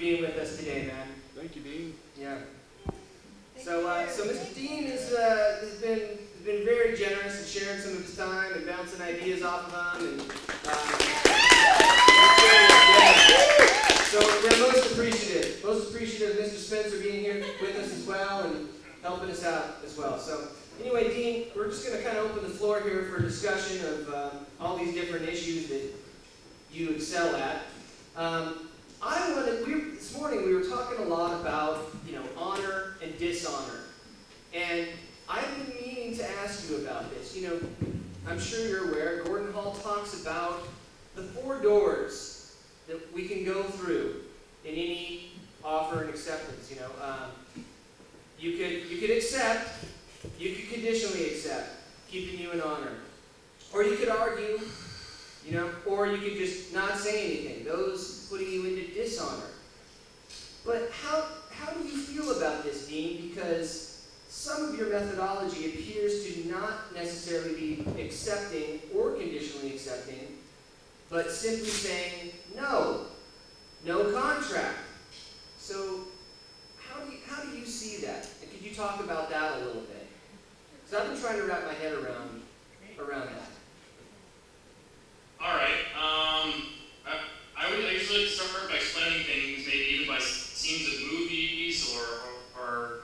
being with us today, man. Thank you, Dean. Yeah. So Mr. Dean has been very generous in sharing some of his time and bouncing ideas off of them. And, so we're most appreciative. Most appreciative of Mr. Spencer being here with us as well and helping us out as well. So anyway, Dean, we're just going to kind of open the floor here for a discussion of all these different issues that you excel at. This morning we were talking a lot about, honor and dishonor. And I've been meaning to ask you about this. I'm sure you're aware, Gordon Hall talks about the 4 doors that we can go through in any offer and acceptance. You could accept, you could conditionally accept, keeping you in honor. Or you could argue, or you could just not say anything, those putting you into dishonor. But how do you feel about this, Dean? Because some of your methodology appears to not necessarily be accepting or conditionally accepting, but simply saying, no contract. So how do you see that? And could you talk about that a little bit? Because I've been trying to wrap my head around that. All right. I would usually start by explaining things, maybe even by scenes of movies, or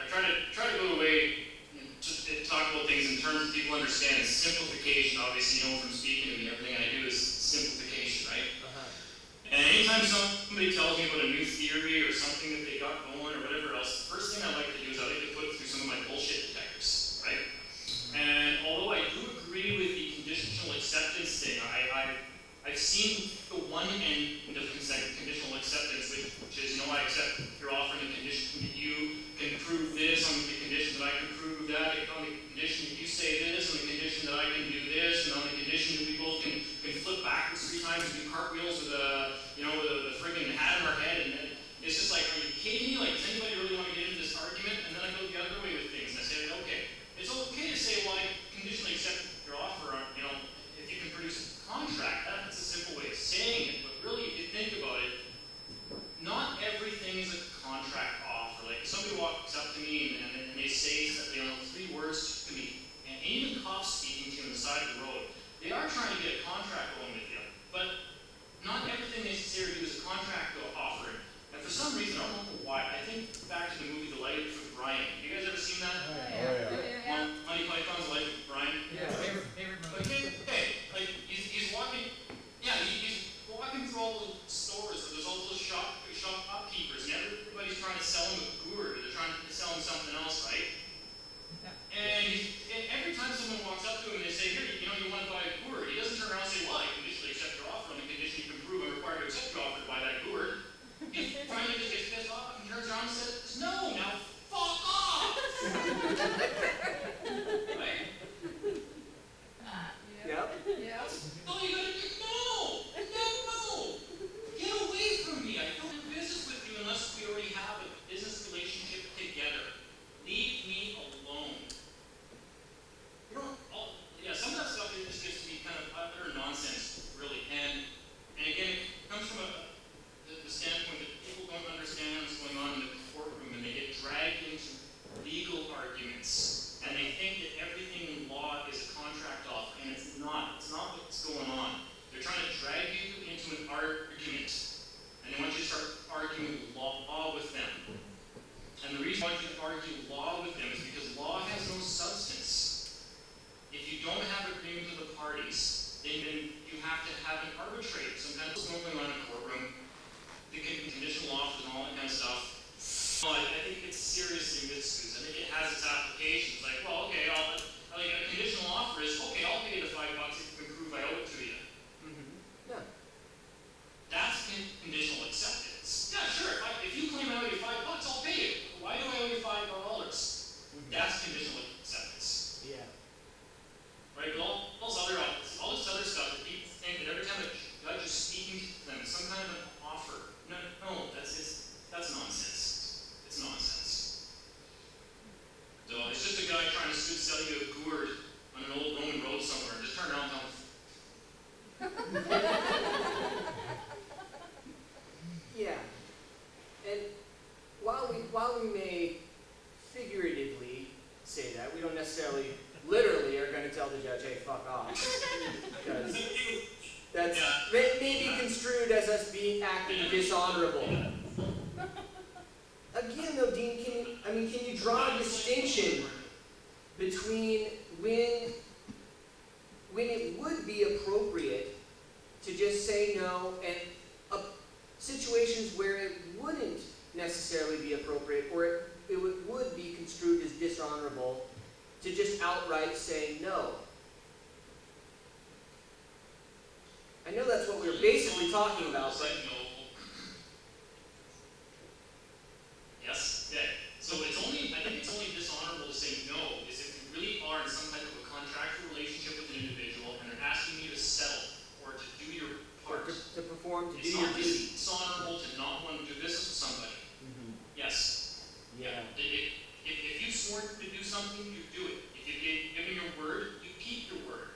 I try to go away and just talk about things in terms that people understand. It's simplification. Obviously, from speaking to me, everything I do is simplification, right? And anytime somebody tells me about a new theory or something that they got going or whatever else, the first thing I like to do is I like to put it through some of my bullshit detectors, right? And although I do agree with the conditional acceptance thing, I've seen the one end of conditional acceptance, which is, I accept your offer on the condition that you can prove this, on the condition that I can prove that, on the condition that you say this, on the condition that I can do this, and on the condition that we both can flip backwards 3 times and do cartwheels with the friggin' hat in our head. And then it's just like, are you kidding me? Like, does anybody really want to get into this argument? And then I go the other way with things, and I say, okay, it's okay to say, well, I conditionally accept your offer on, if you can produce a contract. That's a simple way of saying it, but really, if you think about it, not everything is a contract offer. Like, if somebody walks up to me and they say 3 words to me, and even cops speaking to you on the side of the road, they are trying to get a contract going with you, but not everything they say or do is a contract offer. And for some reason, I don't know why, I think back to the movie The Life of Brian. You guys ever seen that? Oh, yeah. Monty Python's Life of Brian? Yeah. Favorite movie. Like, he's walking, he's walking through all those stores where there's all those shopkeepers, and everybody's trying to sell him a gourd, or they're trying to sell him something else, right? And every time someone walks up to him and they say, here, you want to buy a gourd, he doesn't turn around and say, well, I conditionally accept your offer on the condition you can prove I'm required to accept your offer to buy that gourd. He finally just gets pissed off and turns around and says, no, now fuck off! Right? Yep. No, you gotta do, no! Get away from me! I don't do business with you unless we already have a business relationship together. Leave me alone. Some of that stuff just gets to be kind of utter nonsense, really. And again, it comes from the standpoint that people don't understand what's going on in the courtroom, and they get dragged into legal arguments, and they think that everything in law is a contract offer, and it's not. It's not what's going on. They're trying to drag you into an argument, and they want you to start arguing law with them. And the reason why you argue law with them is because law has no substance. If you don't have agreement with the parties, then you have to have an arbitrator. Sometimes it's going on in a courtroom, the conditional offers and all that kind of stuff. Well, I think it's seriously misused. I think it has its applications. Like, well, okay, a conditional offer is, okay, I'll pay you the $5 if you can prove I owe it to you. Yeah. That's conditional acceptance. Yeah, sure. If you claim I owe you $5, I'll pay you. Why do I owe you $5? That's conditional acceptance. Yeah. Right? But all this other stuff that people think that every time a judge is speaking to them, necessarily, literally, are going to tell the judge, hey, fuck off. Because that's may be construed as us acting dishonorable. Again, though, Dean, can you draw a distinction between when it would be appropriate to just say no and situations where it wouldn't necessarily be appropriate, or it would be construed as dishonorable to just outright say no? I know that's what we were basically talking about, but... Yes? Yeah. So I think it's only dishonorable to say no is if you really are in some type of a contractual relationship with an individual and they're asking you to settle or to do your part. To perform, to it's do your duty. It's dishonorable to not want to do business with somebody. Mm-hmm. Yes. Yeah. If you swore to do something, you do it. If you've given your word, you keep your word.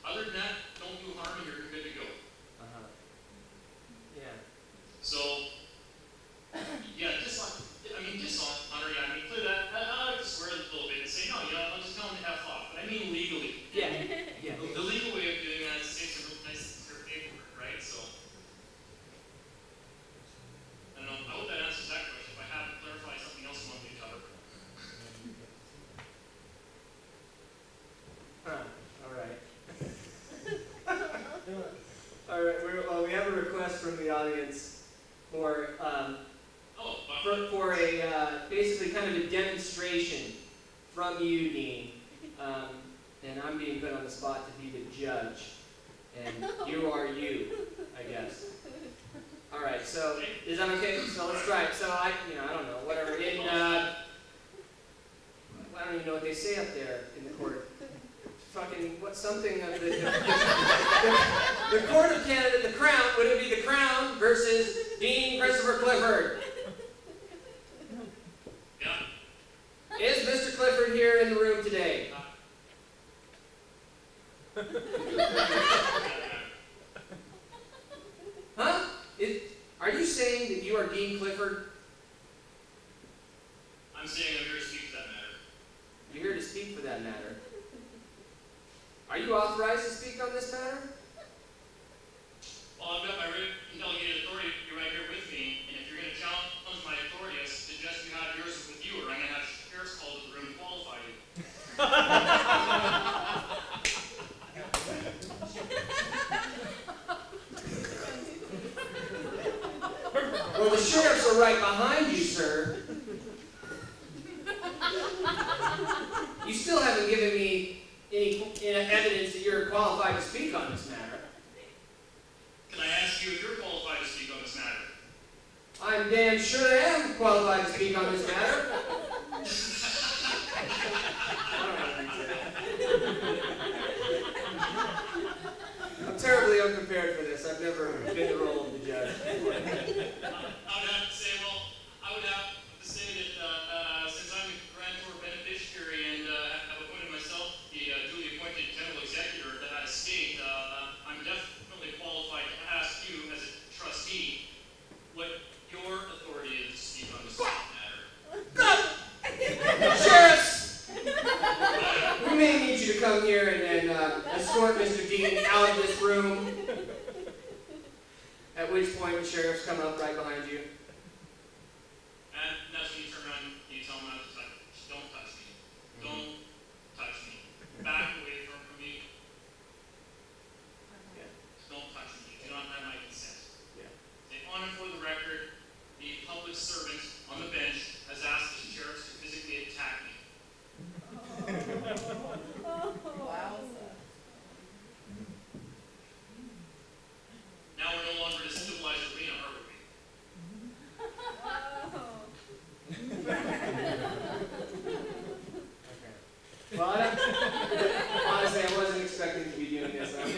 Other than that, don't do harm and you're good to go. Uh-huh. Yeah. So, yeah, dishonor, clear that. I like to swear a little bit and say, no, I'll just tell them to F off. But I mean legally. Yeah. Yeah. The legal way of doing that is to say some real nice paperwork, right? So, I don't know. I hope that answers that question. If I haven't clarified something else you want me to cover. All right. All right. We have a request from the audience for a basically kind of a demonstration from you, Dean. And I'm being put on the spot to be the judge, and you are you, I guess. All right. So is that okay? So let's try it. So I don't know. Whatever. I don't even know what they say up there in the court. Fucking what's something of the Court of Canada, the Crown. Would it be the Crown versus Dean Christopher Clifford? Yeah. Is Mr. Clifford here in the room today? Huh? Are you saying that you are Dean Clifford? I'm saying I'm here to speak for that matter. You're here to speak for that matter. Are you authorized to speak on this matter? Well, I've got my written delegated authority right here with me, and if you're going to challenge my authority, I suggest you have yours with you, or I'm going to have sheriffs called to the room to qualify you. Well, the sheriffs are right behind you, sir. You still haven't given me any evidence that you're qualified to speak on this matter. Can I ask you if you're qualified to speak on this matter? I'm damn sure I am qualified to speak on this matter. I'm terribly unprepared for this. I've never been the role of the judge before. I would have to say that since I'm the grantor beneficiary and have appointed myself the duly appointed general executor of that estate, I'm definitely qualified to ask you as a trustee what your authority is to speak on this matter. Sheriffs! We may need you to come here and escort Mr. Dean out of this room. At which point the sheriffs come up right behind you. And that's when you turn around and you tell them, don't touch me. Don't touch me. Back away from me. Yeah. Don't touch me. Do not have my consent. Yeah. Say, on and for the record, the public servant on the bench has asked the sheriffs to physically attack me. Wow. Now we're no longer in a civilized arena, are we? Well, honestly, I wasn't expecting to be doing this. I don't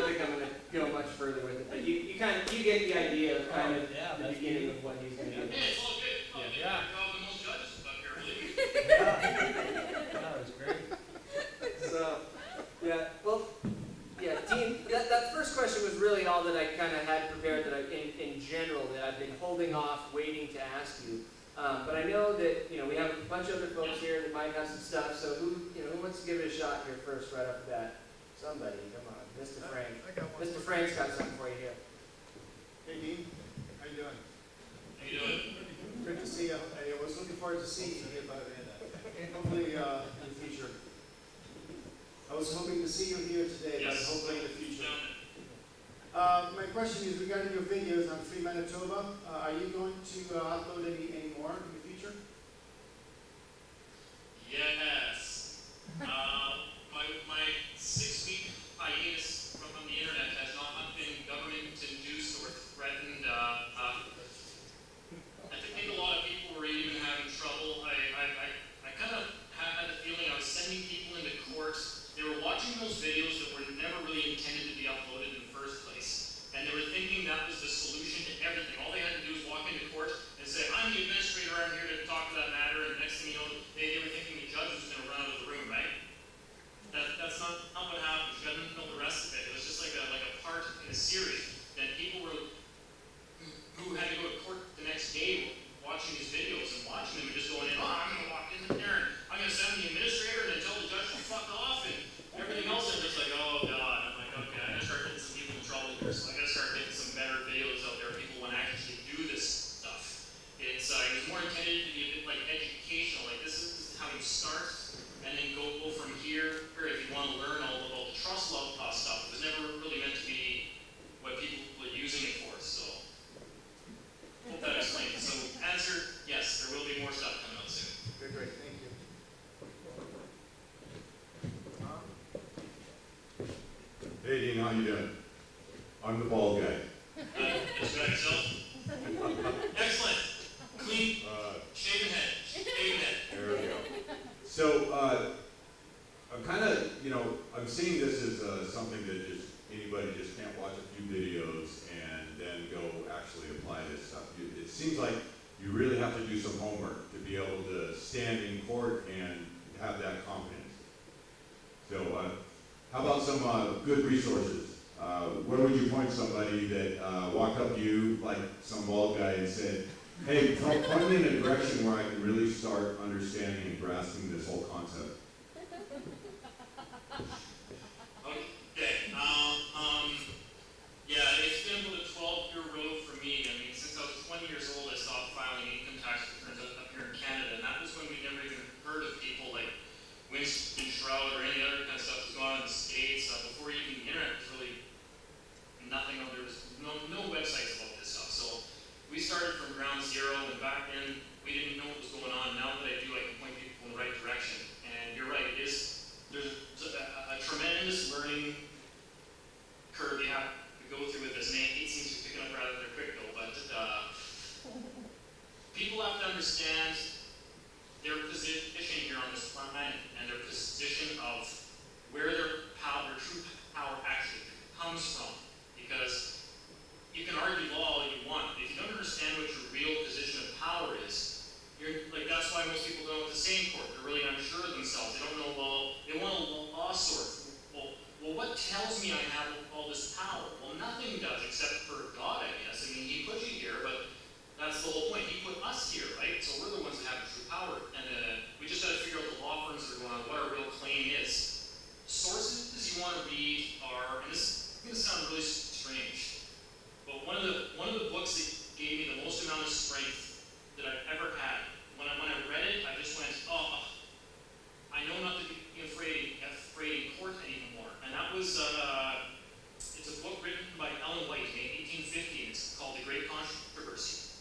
think I'm going to go much further with it. But you get the idea of kind of the beginning of what he's going to do. Yeah, it's all good. All good. Yeah. You're all the most judges up here, believe me. That was great. So, yeah, well, yeah, Dean, that first question was really all that I kind of had prepared that in general that I've been holding off, waiting to ask you. But I know that we have a bunch of other folks here that might have some stuff. So who wants to give it a shot here first, right off the bat? Somebody, come on, Mr. Frank. I got one. Mr. Frank's got something for you here. Hey, Dean. How you doing? How you doing? Good to see you. I was looking forward to seeing you here, but hopefully in the future. I was hoping to see you here today, Yes. but hopefully in the future. No. My question is regarding your videos on Free Manitoba. Are you going to upload any more in the future? Yes. My 6-week hiatus from the internet has not been government-induced or threatened. I think a lot of people were even having trouble. I kind of had the feeling I was sending people into court. They were watching those videos that were never really intended to be uploaded in the first place. And they were thinking that was the solution to everything. All they had to do was walk into court and say, I'm the administrator, I'm here to talk to that matter. And next thing you know, they were thinking the judge was going to run out of the room, right? That's not what happened. You didn't know the rest of it. It was just like a part in a series. And people who had to go to court the next day were watching these videos and watching them and just going in, I'm going to walk in there and I'm going to send the administrator and then tell the judge to fuck off and everything else. And just like, oh God. I'm like, okay, I got to start getting some people in trouble here. So I got to start getting some better videos out there. People want to actually do this stuff. It was more intended to be a bit like educational. Like this is how you start and then go from here. Or if you want to learn all about the trust law stuff, it was never really meant to be what people were using it for. So hope that explains it. So answer, yes, there will be more stuff coming out soon. Good, great. Thank you. Hey Dean, how you doing? I'm the bald guy. Describe yourself. Excellent. Clean, shaven head. There we go. So, I'm kind of, I'm seeing this as something that just anybody just can't watch a few videos and then go actually apply this stuff. It seems like you really have to do some homework to be able to stand in court and have that confidence. So, how about some good resources? Where would you point somebody that walked up to you, like some bald guy, and said, hey, point me in a direction where I can really start understanding and grasping this whole concept? Okay. Yeah, it's been about a 12-year road for me. I mean, since I was 20 years old, I stopped filing income tax returns up here in Canada, and that was when we never even heard of people like Winston Shroud or any other kind of stuff that was going on in the States. Before even the internet was really nothing. There was no websites about this stuff. So we started from ground zero, and back then we didn't know what was going on. Now that I do, I can point people in the right direction. And you're right, there's a tremendous learning curve you have to go through with this. And it seems to be picking up rather quick though, but people have to understand their position here on this planet and their position of where their true power actually comes from. Because you can argue law all you want, but if you don't understand what your real position of power is, that's why most people don't have the same court. They're really unsure of themselves. They don't know law. They want a law sort. Well, what tells me I have all this power? Well, nothing does except for God, I guess. I mean, He put you here, but that's the whole point. He put us here, right? So we're the ones that have the true power. And we just got to figure out the law firms that are going on, what our real claim is. Sources you want to read are, and this is going to sound really strange, but one of the books that gave me the most amount of strength that I've ever had, when I read it, I just went, oh, I know not to be afraid in court anymore. And that was, it's a book written by Ellen White in 1850. It's called The Great Controversy.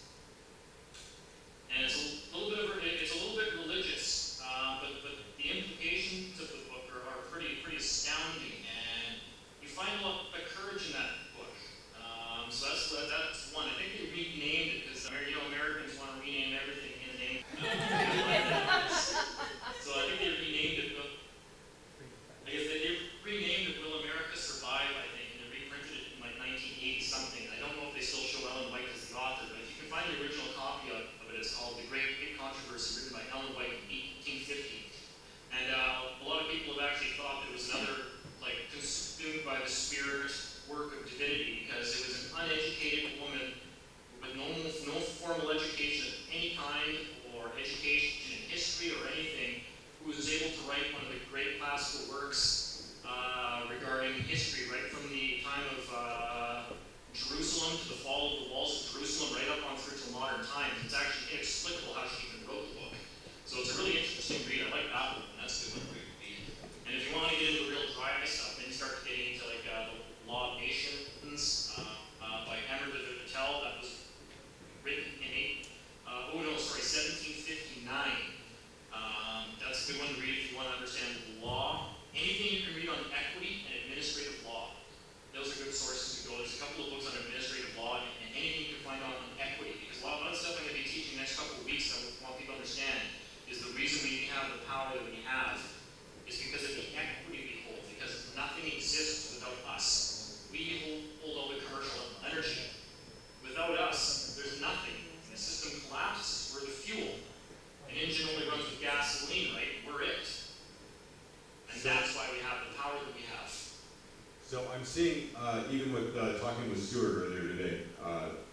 So I'm seeing, even with talking with Stuart earlier today,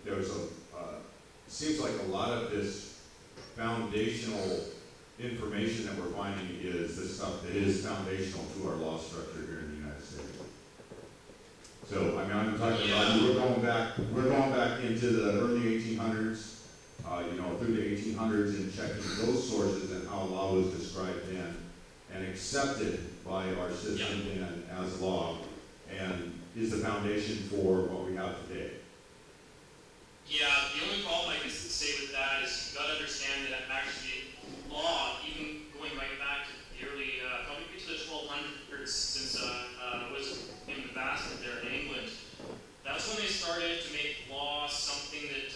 there's seems like a lot of this foundational information that we're finding is the stuff that is foundational to our law structure here in the United States. So I mean, I'm talking about we're going back into the early 1800s, through the 1800s, and checking those sources and how law was described then and accepted by our system then as law, and is the foundation for what we have today. Yeah, the only problem I can say with that is you've got to understand that actually law, even going right back to the early, probably to the 1200s, since was in the basket there in England, that's when they started to make law something that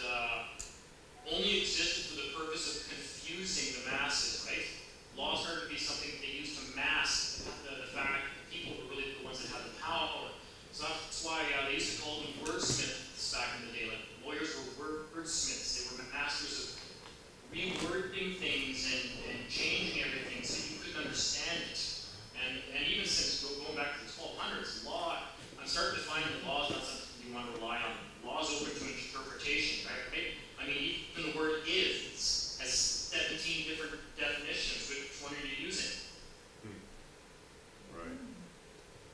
only existed for the purpose of confusing the masses, right? Law started to be something they used to mask the fact that people were really the ones that had the power. So that's why they used to call them wordsmiths back in the day. Like lawyers were wordsmiths. They were masters of rewording things and changing everything so you couldn't understand it. And even since going back to the 1200s, law, I'm starting to find that law is not something you want to rely on. Law is open to interpretation, right? I mean, even the word is has 17 different definitions. Which one are you using?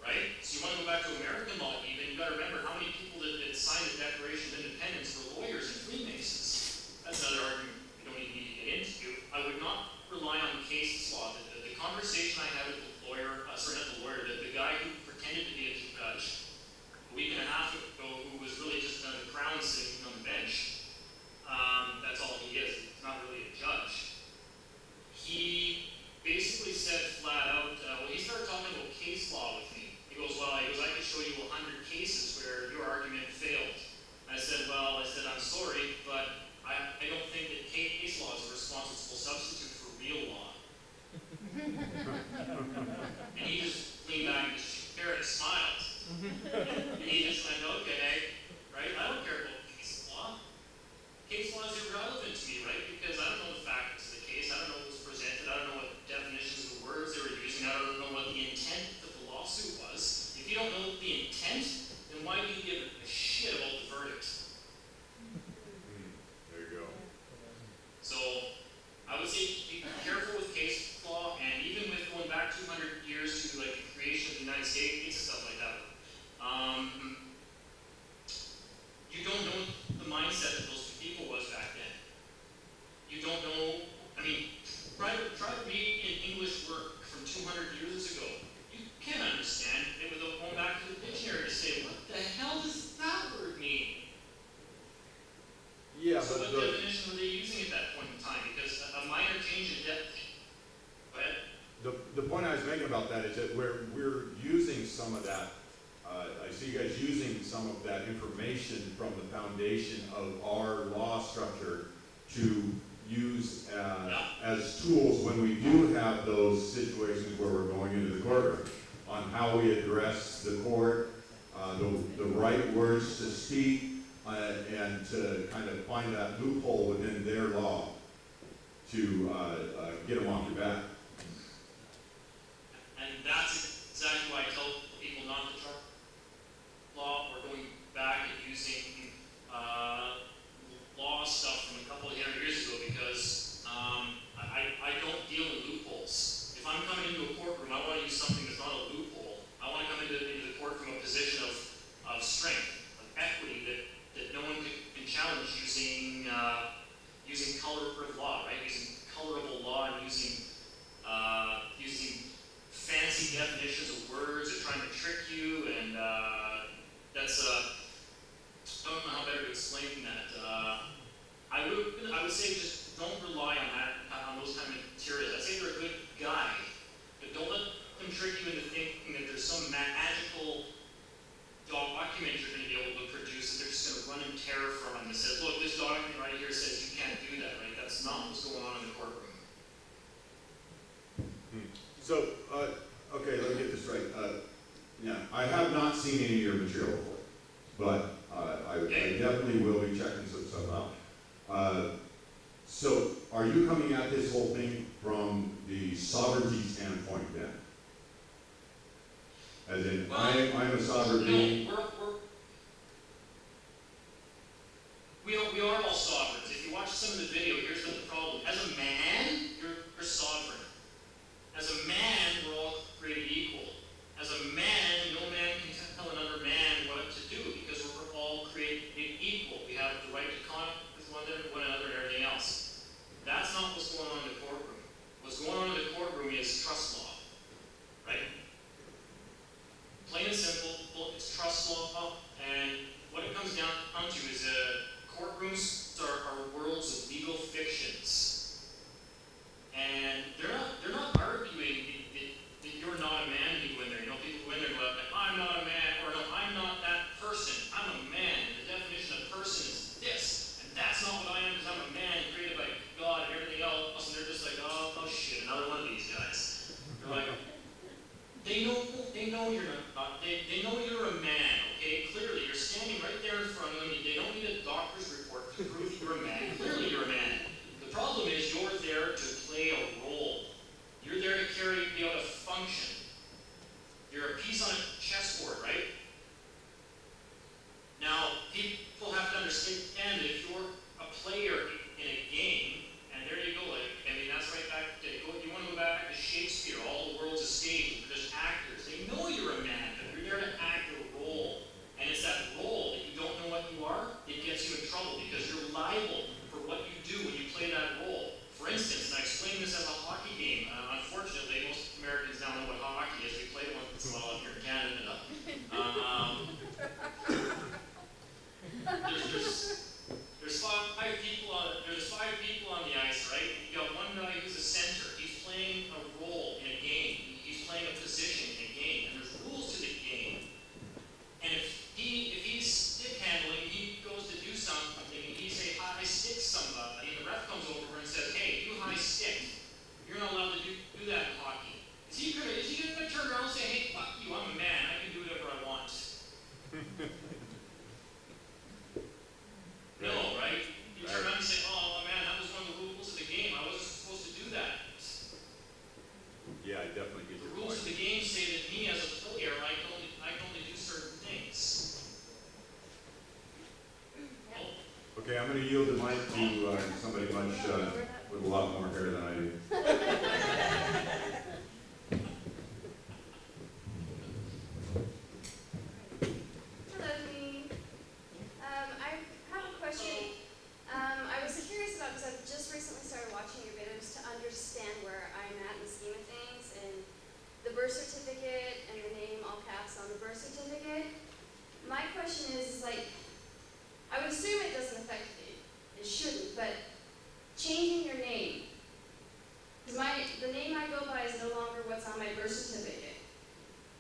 Right? So you want to go back to American law even, you got to remember how many people that signed the Declaration of Independence were lawyers and Freemasons. That's another argument we don't even need to get into. I would not rely on case law. The conversation I had with the lawyer, the guy who pretended to be a judge a week and a half ago, who was really just another crown sitting on the bench. That's all he is. He's not really a judge. He basically said flat out, he started talking about case law with me. He goes, I could show you 100 cases where your argument failed. And I said, I'm sorry, but I don't think that case law is a responsible substitute for real law. And he just leaned back and just smiled. And he just went, okay, right? I don't care about case law. Case law is irrelevant to me, right? Because I don't know the facts of the case. I don't know what was presented. I don't know what definitions of the words they were using. I don't know what the intent of the lawsuit was. If you don't know the intent, then why do you give a shit about the verdict? There you go. So I would say be careful with case law, and even with going back 200 years to like the creation of the United States and stuff like that. You don't know the mindset that those people was back then. You don't know. I mean, try to read an English work from 200 years ago. You can't understand it without going back to the dictionary to say, what the hell does that word mean? Yeah, So but what definition were they using at that point in time? Because a minor change in depth. Go ahead. the point I was making about that is that we're using some of that. I see you guys using some of that information from the foundation of our law structure to use as tools when we do have those situations where we're going into the courtroom, on how we address the court, the right words to speak, and to kind of find that loophole within their law to get them off your back. And that's exactly why I tell people not to try law or going back and using law stuff from a couple of years ago, because I don't deal in loopholes. If I'm coming into a courtroom, I want to use something that's not a loophole. I want to come into the court from a position of strength, of equity that no one can challenge using color law, right? Using colorable law and using fancy definitions of words and trying to trick you, and that's I don't know how better to explain that. I would say just don't rely on those kind of materials. I'd say they're a good guide, but don't let them trick you into thinking that there's some magical document you're going to be able to produce that they're just going to run in terror from that says, look, this document right here says you can't do that, right? That's not what's going on in the courtroom. So, okay, let me get this right. I have not seen any of your material before, but I definitely will be checking some stuff out. So, are you coming at this whole thing from the sovereignty standpoint then? As in, Well, I'm a sovereign No, being. we are all sovereigns. If you watch some of the video, here's the problem. As a man, you're sovereign. As a man, we're all created equal. As a man, no man can tell another man what to do because we're all created equal. We have the right to contact with one another and everything else. That's not what's going on in the courtroom. What's going on in the courtroom is trust law, right? Plain and simple, it's trust law, and what it comes down to is courtrooms are worlds of legal fictions. And they're not arguing that you're not a man when you go in there. You know, people go in there and go like, I'm not a man, or no, I'm not that person. I'm a man. The definition of person is this. And that's not what I am because I'm a man created by God and everything else. And they're just like, oh shit, another one of these guys. They're like, they know you're not. They know you're a man, okay? Clearly, you're standing right there in front of them. They don't need a doctor's report to prove you're a man. Clearly, you're a man. The problem is you're there to play a role. You're there to be out a function. You're a piece on a chessboard, right? Now, people have to understand that if you're a player in a game, and there you go, I mean, that's right back to, you want to go back to Shakespeare, all the world's a stage, there's actors. They know you're a man, but you're there to act a role. And it's that role that you don't know what you are, it gets you in trouble because you're liable for what you do when you play that role. For instance, and I explain this as a hockey game. Unfortunately, most Americans don't know what hockey is. We play it once in a while here in Canada. There's five people on the ice, right? You got one guy who's a center. He's playing a role in a game. He's playing a position in a game, and there's rules to the game. And if he's stick handling, he goes to do something, and he say high stick somebody, and the ref comes over and says, hey, you high stick. You're not allowed to do that in hockey. Is he gonna turn around and say, hey, fuck you, I'm a man, I can do whatever I want? No, right? You turn around and say, oh man, that was one of the rules of the game. I wasn't supposed to do that. Yeah, I definitely get The your rules of point. the game say that me as a player, I can only do certain things. Oh, Okay, I'm going to yield the mic to somebody much with a lot more hair than I do. Hello, me. I have a question. I was curious about, because I've just recently started watching your videos to understand where I'm at in the scheme of things, and the birth certificate and the name all caps on the birth certificate. My question is like, I would assume it doesn't affect it. It shouldn't, but changing your name. Because the name I go by is no longer what's on my birth certificate.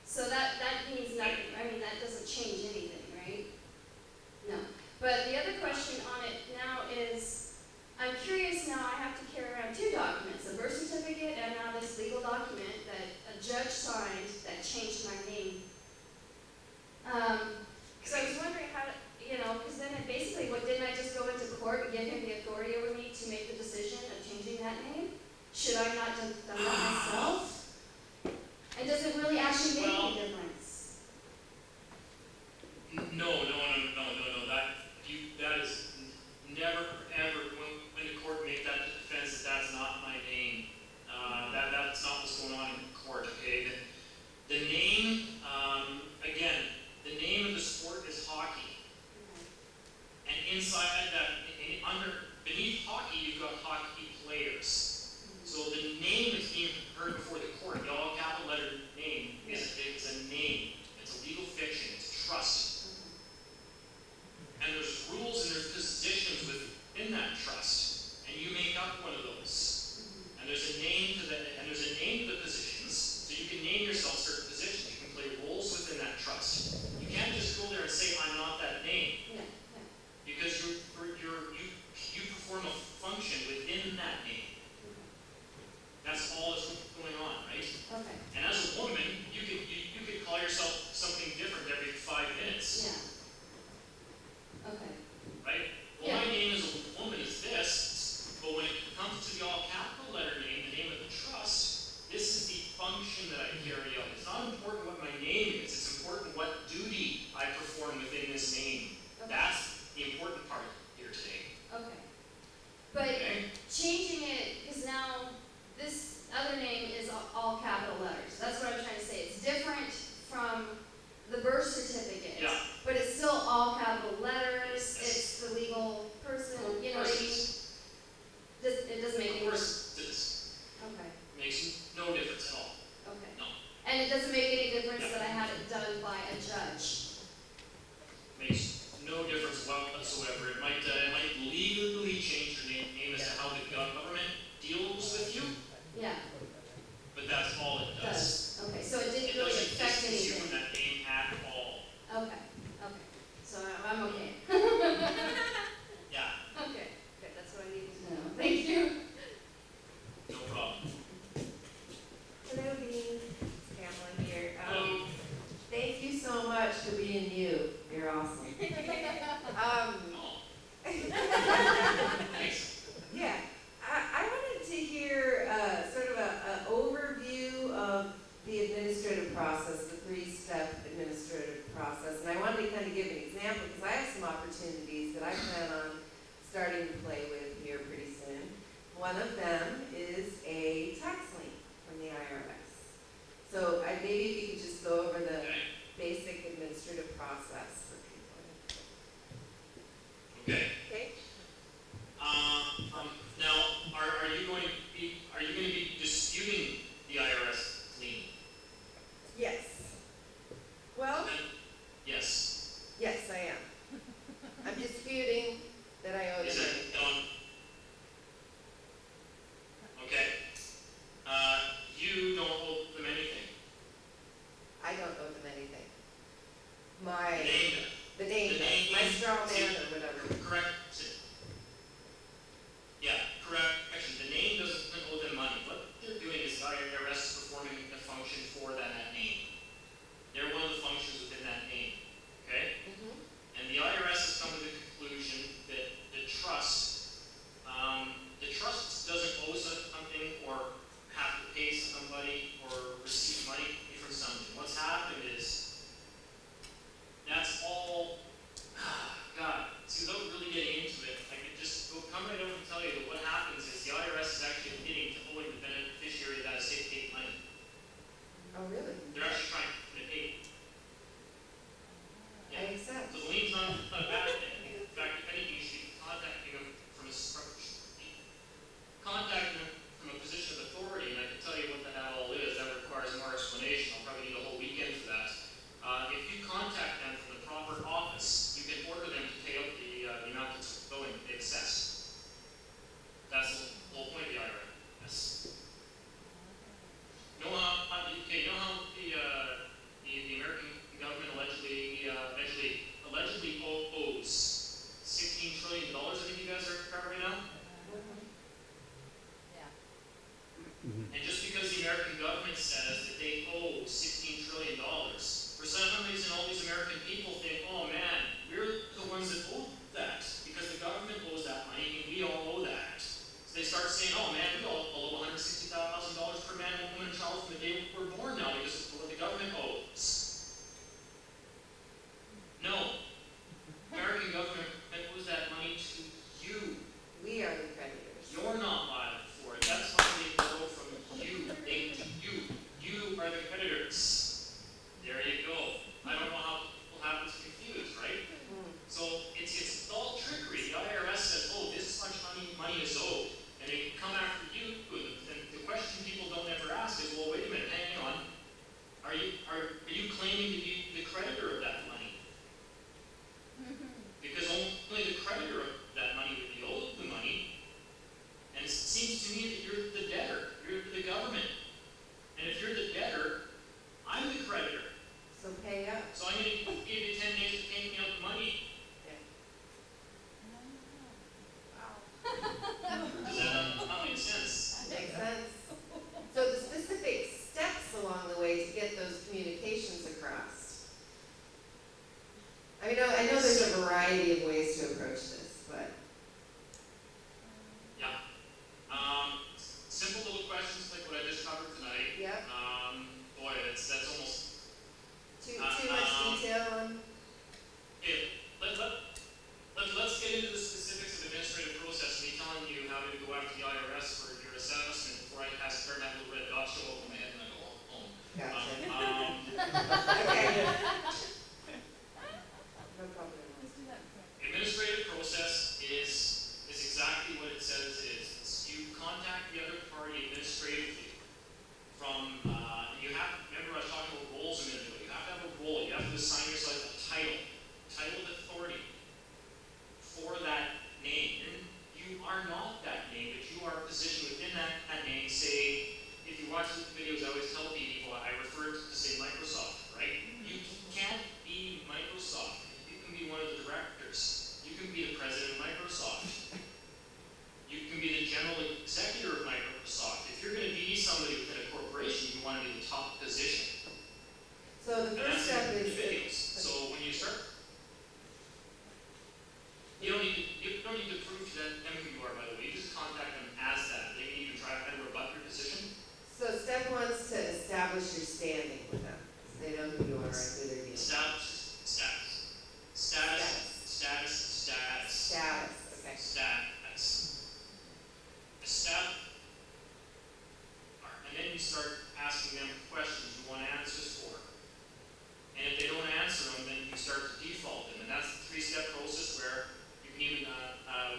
So that means nothing. I mean, that doesn't change anything, right? No. But the other question on it now is, I'm curious now I have to carry around two documents, a birth certificate and now this legal document that a judge signed that changed my name. Because I was wondering how, because then it basically, didn't I just go into court and give him the authority over me to make the decision of changing that name? Should I not have done that myself? And does it really actually make any difference? No. That is never, ever, when the court make that defense, that's not my name. That's not what's going on in court, okay? The name, again, the name of the sport is hockey. And inside that, beneath hockey, you've got hockey players. So the name that's being heard before the court, the all capital letter name, it's a name. It's a legal fiction. It's trust. And there's rules and there's positions within that trust. And you make up one of those. And there's a name to the positions. So you can name yourself certain positions. You can play roles within that trust. You can't just go there and say, I'm not that name. Yeah. Because you perform a function within that name. That's all that's going on, right? Okay. And as a woman, you could call yourself something different every 5 minutes. Yeah. Okay. Right? Well, Yeah. my name as a woman is this, but when it comes to the all capital letter name, the name of the trust, this is the function that I carry out. It's not important what my name is. of them is a tax lien from the IRS. So maybe if you could just go over the basic administrative process for people. Okay. Okay? Now, are you going to be disputing the IRS lien? Yes. Well, Yes. yes, I am. I'm disputing that I owe Is them it anything. okay? You don't owe them anything. I don't owe them anything. The name The name, The name my does. straw man See, or whatever. correct. Yeah, correct. Actually, the name doesn't owe them money. What they're doing is the IRS is performing a function for that name. They're one of the functions within that name. Okay? And the IRS has come to the conclusion that the trust doesn't owe something or have to pay somebody or receive money from something. What's happened is that's all. God, see, without really getting into it, I could just come right out and tell you that what happens is the IRS is actually admitting to owing the beneficiary of that estate paid money. Oh, really? They're actually trying to pay. I accept. So the lien's not a bad thing. In fact, if anything, you should be contacting them from a position of authority, and I can tell you what the hell all is. That requires more explanation. I'll probably need a whole weekend for that. If you contact them from the proper office, you can order them to pay out the amount that's owing, the excess. That's the whole point of the IRS. You know how the American government allegedly owes $16 trillion, I think you guys are right now? And just because the American government says that they owe $16 trillion, for some reason all these American people think, oh man, we're the ones that owe that, because the government owes that money and we all owe that. So they start saying, oh man, we all owe $160,000 per man, woman, and child from the day we're born now because of what the government owes. No. American government owes that money to you. We are the creditors. You're not liable for it. That's money they borrow from you. They to you. You are the creditors. There you go. I don't know how people have this confused, right? So it's all trickery. The IRS says, oh, this much money is owed, and they come after you. And the question people don't ever ask is, well, wait a minute, hang on. Are you claiming to be the creditor of that money? Because only the creditor of that money would be owed the money. And it seems to me that you're the debtor. You're the government. And if you're the debtor, I'm the creditor. So pay up. So I'm going to give you 10 days to pay me out the money. Does that make sense? Makes sense. So the specific steps along the way to get those communications across. I know there's a variety of ways to approach this, but Yeah. Simple little questions like what I just covered tonight. Yep. Boy, that's almost. too much detail on. Let's get into the specifics of the administrative process. Me telling you how to go after the IRS for your assessment before I have to turn that little red dot show up on my head and I go home. Gotcha. Okay. No problem. Administrative process is exactly what it says it is. You contact the other party administratively from, you have, remember I was talking about roles a minute ago. You have to have a role. You have to assign yourself a title of authority for that name. And you are not that name, but you are positioned within that name. Say, if you watch the videos, I always tell people, I refer to say Microsoft, right? You can't be Microsoft. You can be one of the directors. You can be the president of Microsoft. You can be the general executive of Microsoft. If you're going to be somebody within a corporation, you want to be the top position. So the And first that's step in the is videos. So when you start, you don't need to prove to them who you are, by the way. You just contact them as that. They can even try to rebut your position. so step one is to establish your standing with them. So they know who you are and who they're dealing with. Status. Status. Okay. Establish start asking them questions you want answers for. And if they don't answer them, then you start to default them. And that's the 3-step process where you can even,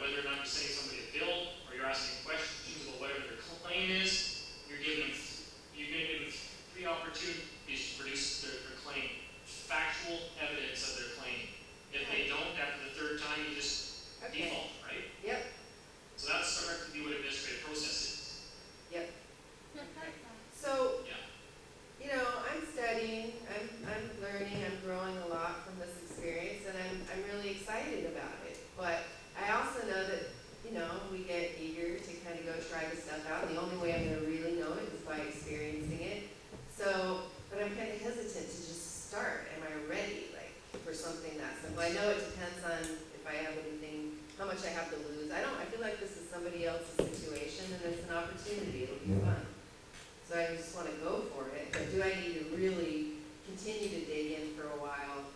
whether or not you're sending somebody a bill or you're asking questions about whatever their claim is, you're going to give them 3 opportunities to produce their claim, factual evidence of their claim. If they don't, after the 3rd time, you just default, right? Yep. So that's effectively what administrative process is. Yep. So, Yeah. you know, I'm studying, I'm learning, I'm growing a lot from this experience, and I'm really excited about it. But I also know that, you know, we get eager to kind of go try this stuff out. The only way I'm going to really know it is by experiencing it. So, but I'm kind of hesitant to just start. Am I ready, like, for something that simple? I know it depends on if I have anything, how much I have to lose. I feel like this is somebody else's situation, and it's an opportunity. It'll be fun. So I just want to go for it. But do I need to really continue to dig in for a while,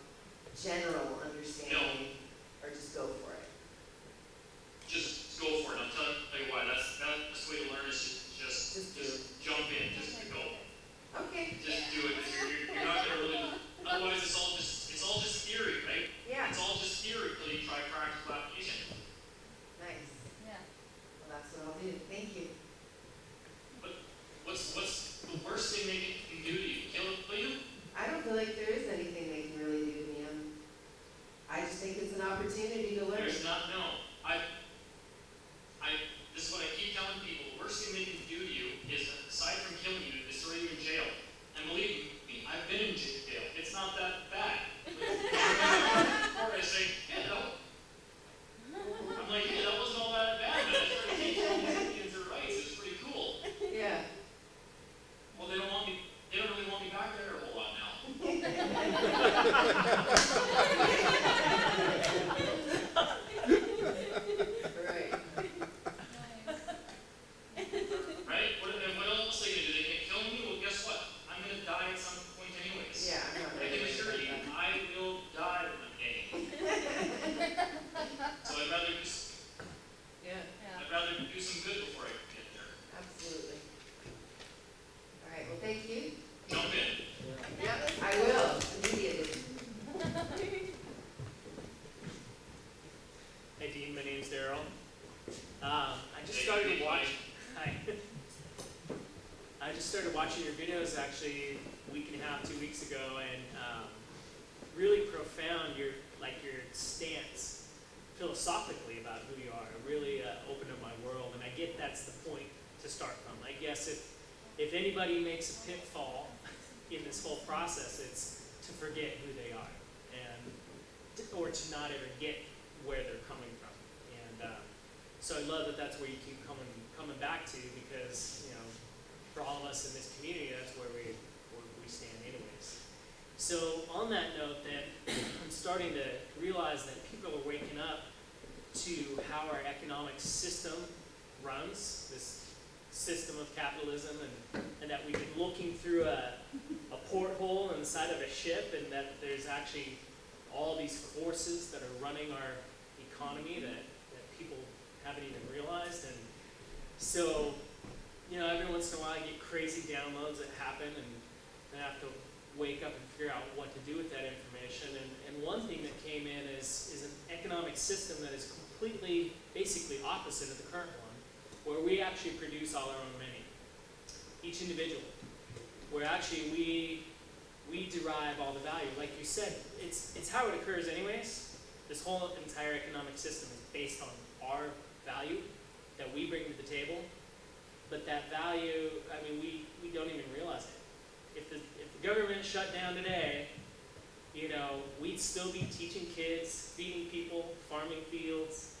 general understanding, or just go for it? Just go for it. I'll tell you why. That's the best way to learn is just jump in, just go. Okay. Just do it. You're not going to really. Otherwise, it's all just theory, right? Yeah. It's all just theory until you try practical application. Nice. Yeah. Well, that's what I'll do. Thank you. What's the worst thing they can do to you? Kill you? I don't feel like there is anything they can really do to me. I just think it's an opportunity to learn. There's not. No. This is what I keep telling people. The worst thing they can do to you is, aside from killing you, is throw you in jail. And believe me, I've been in jail. It's not that bad. Or I say, yeah, no. I'm like, yeah, that wasn't all that bad, but I started teaching Indians their rights. It's pretty cool. Yeah. Well, they don't really want me back there a whole lot now. Right. Right? What else are they going to do? They can kill me? Well, guess what? I'm going to die at some point anyways. Yeah, I'm not I really can assure you, I will die one day. So I'd rather do some good before I get there. Absolutely. All right, well, thank you. Jump in. Yep, I will, immediately. Hey Dean, my name's Daryl. I just started watching. Hi. I just started watching your videos actually a week and a half, 2 weeks ago, and really profound your stance philosophically about who you are. It really opened up my world, and I get that's the point to start from. I guess if anybody makes a pitfall in this whole process, it's to forget who they are, or to not ever get where they're coming from. And so I love that that's where you keep coming back to, because for all of us in this community, that's where we stand anyways. So on that note, then I'm starting to realize that people are waking up to how our economic system runs, this system of capitalism, and that we've been looking through a porthole inside of a ship, and that there's actually all these forces that are running our economy that people haven't even realized. And so, every once in a while I get crazy downloads that happen, and I have to wake up and figure out what to do with that information. And one thing that came in is an economic system that is completely, basically opposite of the current one, where we actually produce all our own money, each individual. Where actually we derive all the value. Like you said, it's how it occurs anyways. This whole entire economic system is based on our value that we bring to the table. But that value, we don't even realize it. If the government shut down today, we'd still be teaching kids, feeding people, farming fields,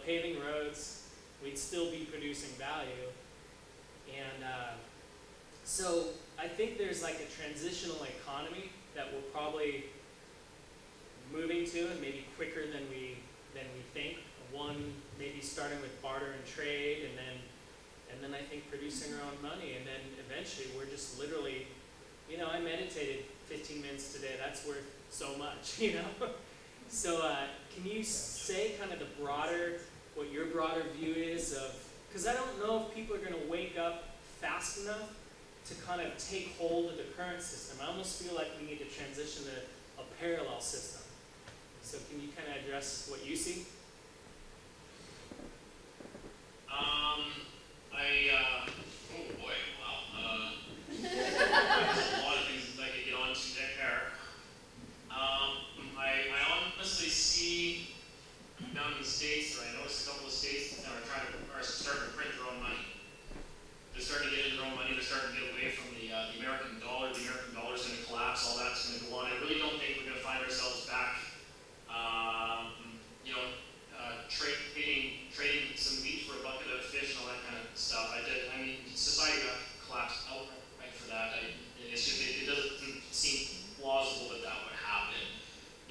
paving roads. We'd still be producing value. And so I think there's like a transitional economy that we're probably moving to, and maybe quicker than we think. One maybe starting with barter and trade, and then I think producing our own money, and then eventually we're just literally, I meditated 15 minutes today. That's worth so much, So can you say kind of what your broader view is of, because I don't know if people are going to wake up fast enough to kind of take hold of the current system. I almost feel like we need to transition to a parallel system. So can you kind of address what you see? Oh boy, wow. There's a lot of things that I could get onto there. I honestly see down in the States, or I noticed a couple of states that are starting to print their own money. They're starting to get into their own money. They're starting to get away from the American dollar. The American dollar is going to collapse. All that's going to go on. I really don't think we're going to find ourselves back, trading some meat for a bucket of fish and all that kind of stuff. I mean, society got collapsed outright for that. It doesn't seem plausible that that would happen.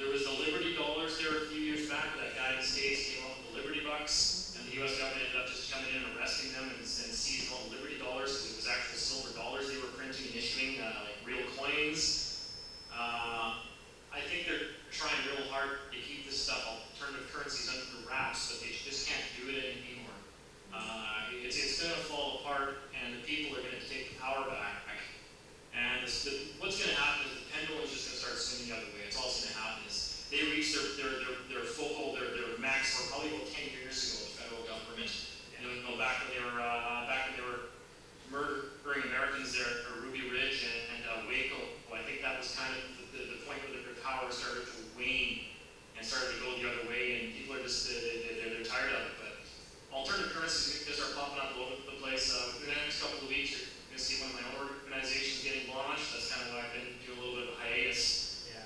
There was the Liberty dollars there a few years back. That guy in the States came up with the Liberty bucks, and the U.S. government ended up just coming in and arresting them and seizing all the Liberty dollars because it was actual silver dollars they were printing and issuing, like real coins. I think they're trying real hard to keep this stuff, alternative currencies, under the wraps, but they just can't do it anymore. It's going to fall apart, and the people are going to take the power back. And what's going to happen is the pendulum is just going to start swinging the other way. It's all that's going to happen is they reach their focal, their max for probably about 10 years ago, the federal government. And back when they were murdering Americans there at Ruby Ridge and Waco. Well, I think that was kind of the point where their power started to wane and started to go the other way, and people are just they're tired of it. But alternative currencies just are popping up all over the place. In the next couple of weeks, you're going to see one of my own organizations getting launched. That's kind of why I've been doing a little bit of a hiatus. Yeah.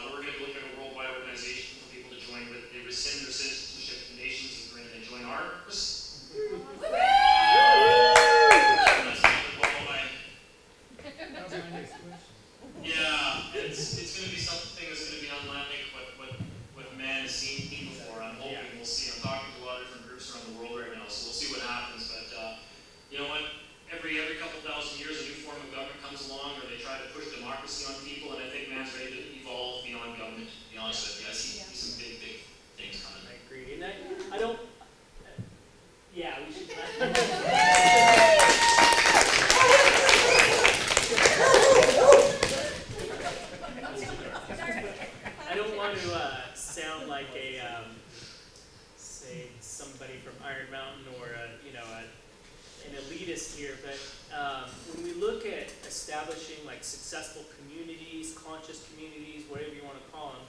We're going to be looking at a worldwide organization for people to join with. They rescind their citizenship to nations and we're going to join ours. Yeah, it's going to be something that's going to be unlike what man has seen before. I'm hoping we'll see. I'm talking to a lot of different groups around the world right now, so we'll see what happens. But you know what? Every couple thousand years, a new form of government comes along, or they try to push democracy on people, and I think man's ready to evolve beyond government. To be honest with you, I see some big things coming. I agree, and I don't. Yeah, we should. I don't want to sound like a say somebody from Iron Mountain or an elitist here, but when we look at establishing like successful communities, conscious communities, whatever you want to call them,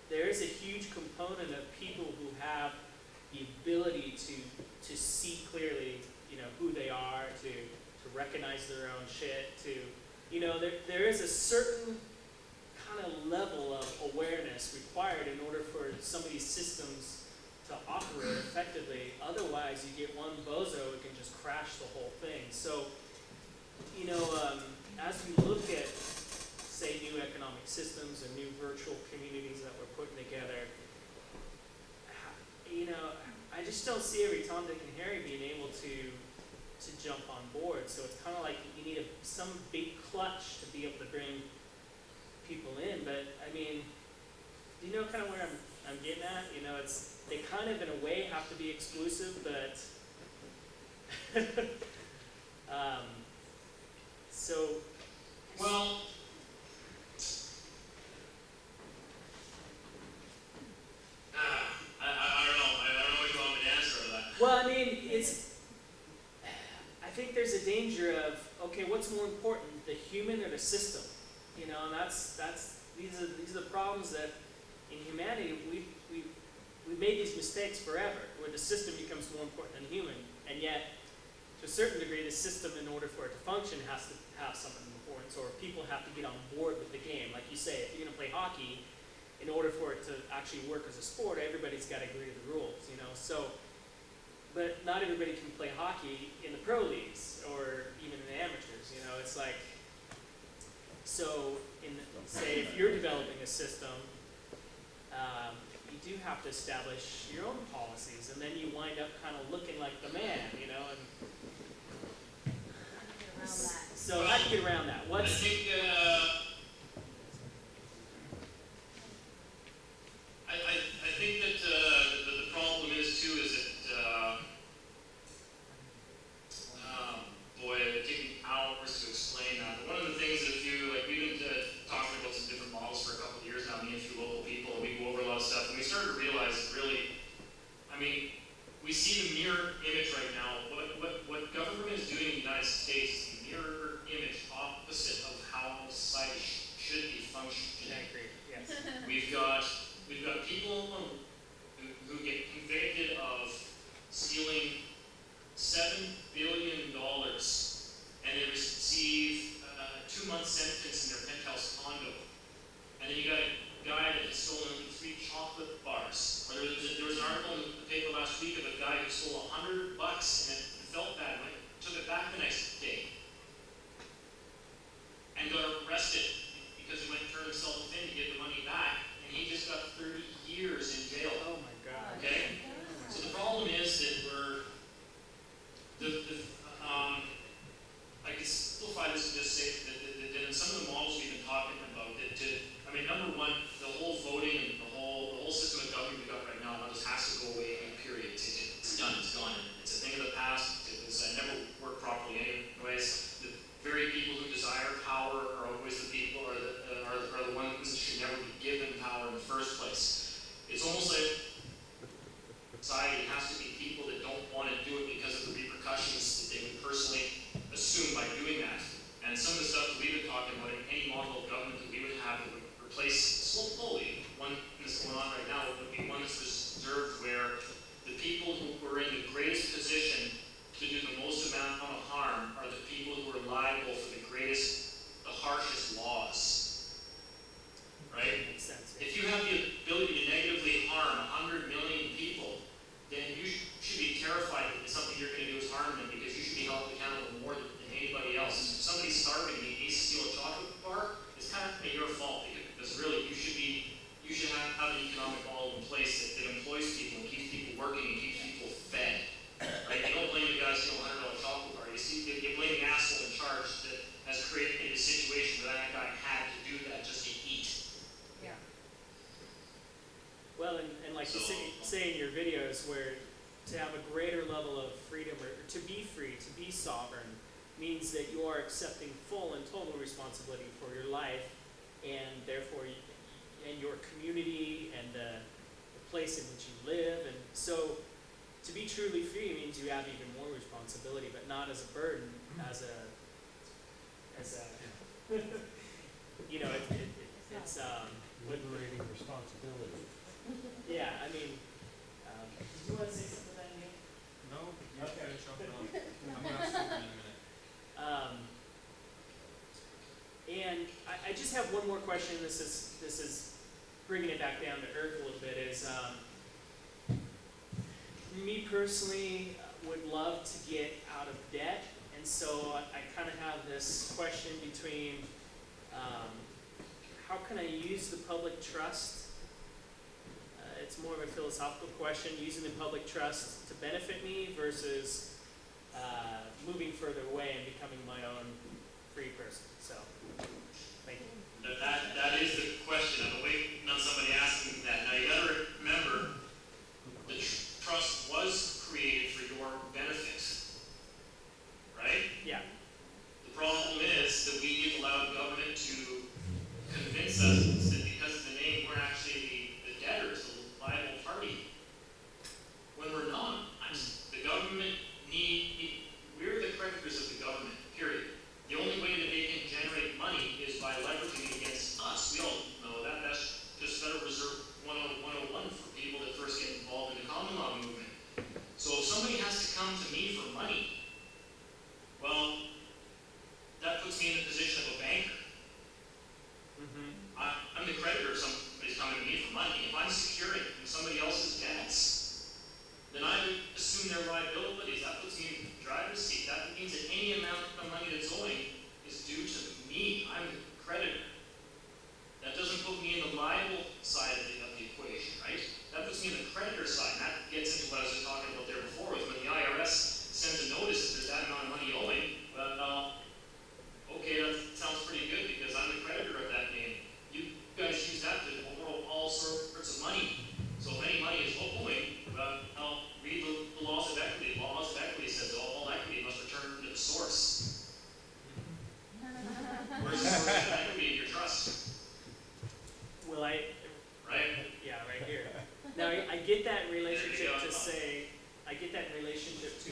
there is a huge component of people who have the ability to see clearly, who they are, to recognize their own shit, there is a certain kind of level of awareness required in order for some of these systems to operate effectively. Otherwise, you get one bozo who can just crash the whole thing. So, as we look at, say, new economic systems and new virtual communities that we're putting together, I just don't see every Tom, Dick, and Harry being able to jump on board. So it's kind of like you need some big clutch to be able to bring people in. But I mean, do you know kind of where I'm getting at? They kind of in a way have to be exclusive, but so. Well. I don't know. I don't know if you want me to answer to that. Well, I mean, I think there's a danger of, okay, what's more important, the human or the system? And these are the problems that in humanity we've made these mistakes forever, where the system becomes more important than human, and yet to a certain degree, the system, in order for it to function, has to have some importance, or people have to get on board with the game. Like you say, if you're going to play hockey, in order for it to actually work as a sport, everybody's got to agree to the rules, So, but not everybody can play hockey in the pro leagues or even in the amateurs. It's like, so say if you're developing a system, you do have to establish your own policies, and then you wind up kind of looking like the man, and so how do you get around that? I think I think that the problem is too is that boy, it would take me hours like you say in your videos, where to have a greater level of freedom, or to be free, to be sovereign, means that you are accepting full and total responsibility for your life, and therefore, and your community, and the place in which you live. And so, to be truly free means you have even more responsibility, but not as a burden, as a you know, it's liberating responsibility. Yeah, I mean, did you want to say something about you? No, but you Okay. finish up and I'm gonna ask you in a minute. And I just have one more question. This is bringing it back down to earth a little bit. Is me personally would love to get out of debt, and so I kind of have this question between how can I use the public trust? It's more of a philosophical question, using the public trust to benefit me versus moving further away and becoming my own free person. So, thank you. That is the question. I'm waiting on somebody asking that. Now you gotta remember, the trust was created for your benefit, right? Yeah. The problem is that we've allowed government to convince us that because of the name, we're actually the debtors, the liable party, when we're not. The government we're the creditors of the government, period. The only way that they can generate money is by leveraging against us. We all know that. That's just Federal Reserve 101 for people that first get involved in the common law movement. So if somebody has to come to me for money, well, that puts me in the position of a banker. I'm the creditor if somebody's coming to me for money. If I'm securing somebody else's debts, then I would assume their liabilities. That puts me in the driver's seat. That means that any amount of money that's owing is due to me. I'm the creditor. That doesn't put me in the liable side of the equation, right? That puts me in the creditor side. And that gets into what I was just talking about there before, was when the IRS sends a notice that there's that amount of money owing. Well, okay, that sounds pretty good because I'm the creditor of that name. You guys use that to borrow all sorts of money. So if any money is owing, I'll read the laws of equity. The laws of equity says all equity must return to the source. Where's the source of equity in your trust? Well, Right? yeah, right here. Now, I get that relationship to say, I get that relationship to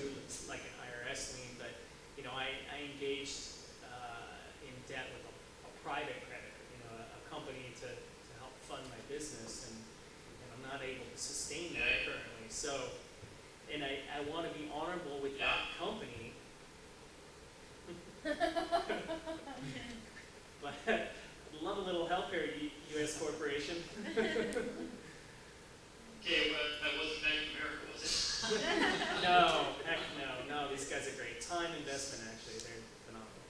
like an IRS lien, but you know, I engaged in debt with a private creditor, you know, a company to help fund my business, and I'm not able to sustain that currently. So, and I want to be honorable with that company. But I'd love a little help here, U.S. corporation. Okay, but that wasn't Bank of America, was it? No, heck no. These guys are great. Time investment, actually, they're phenomenal.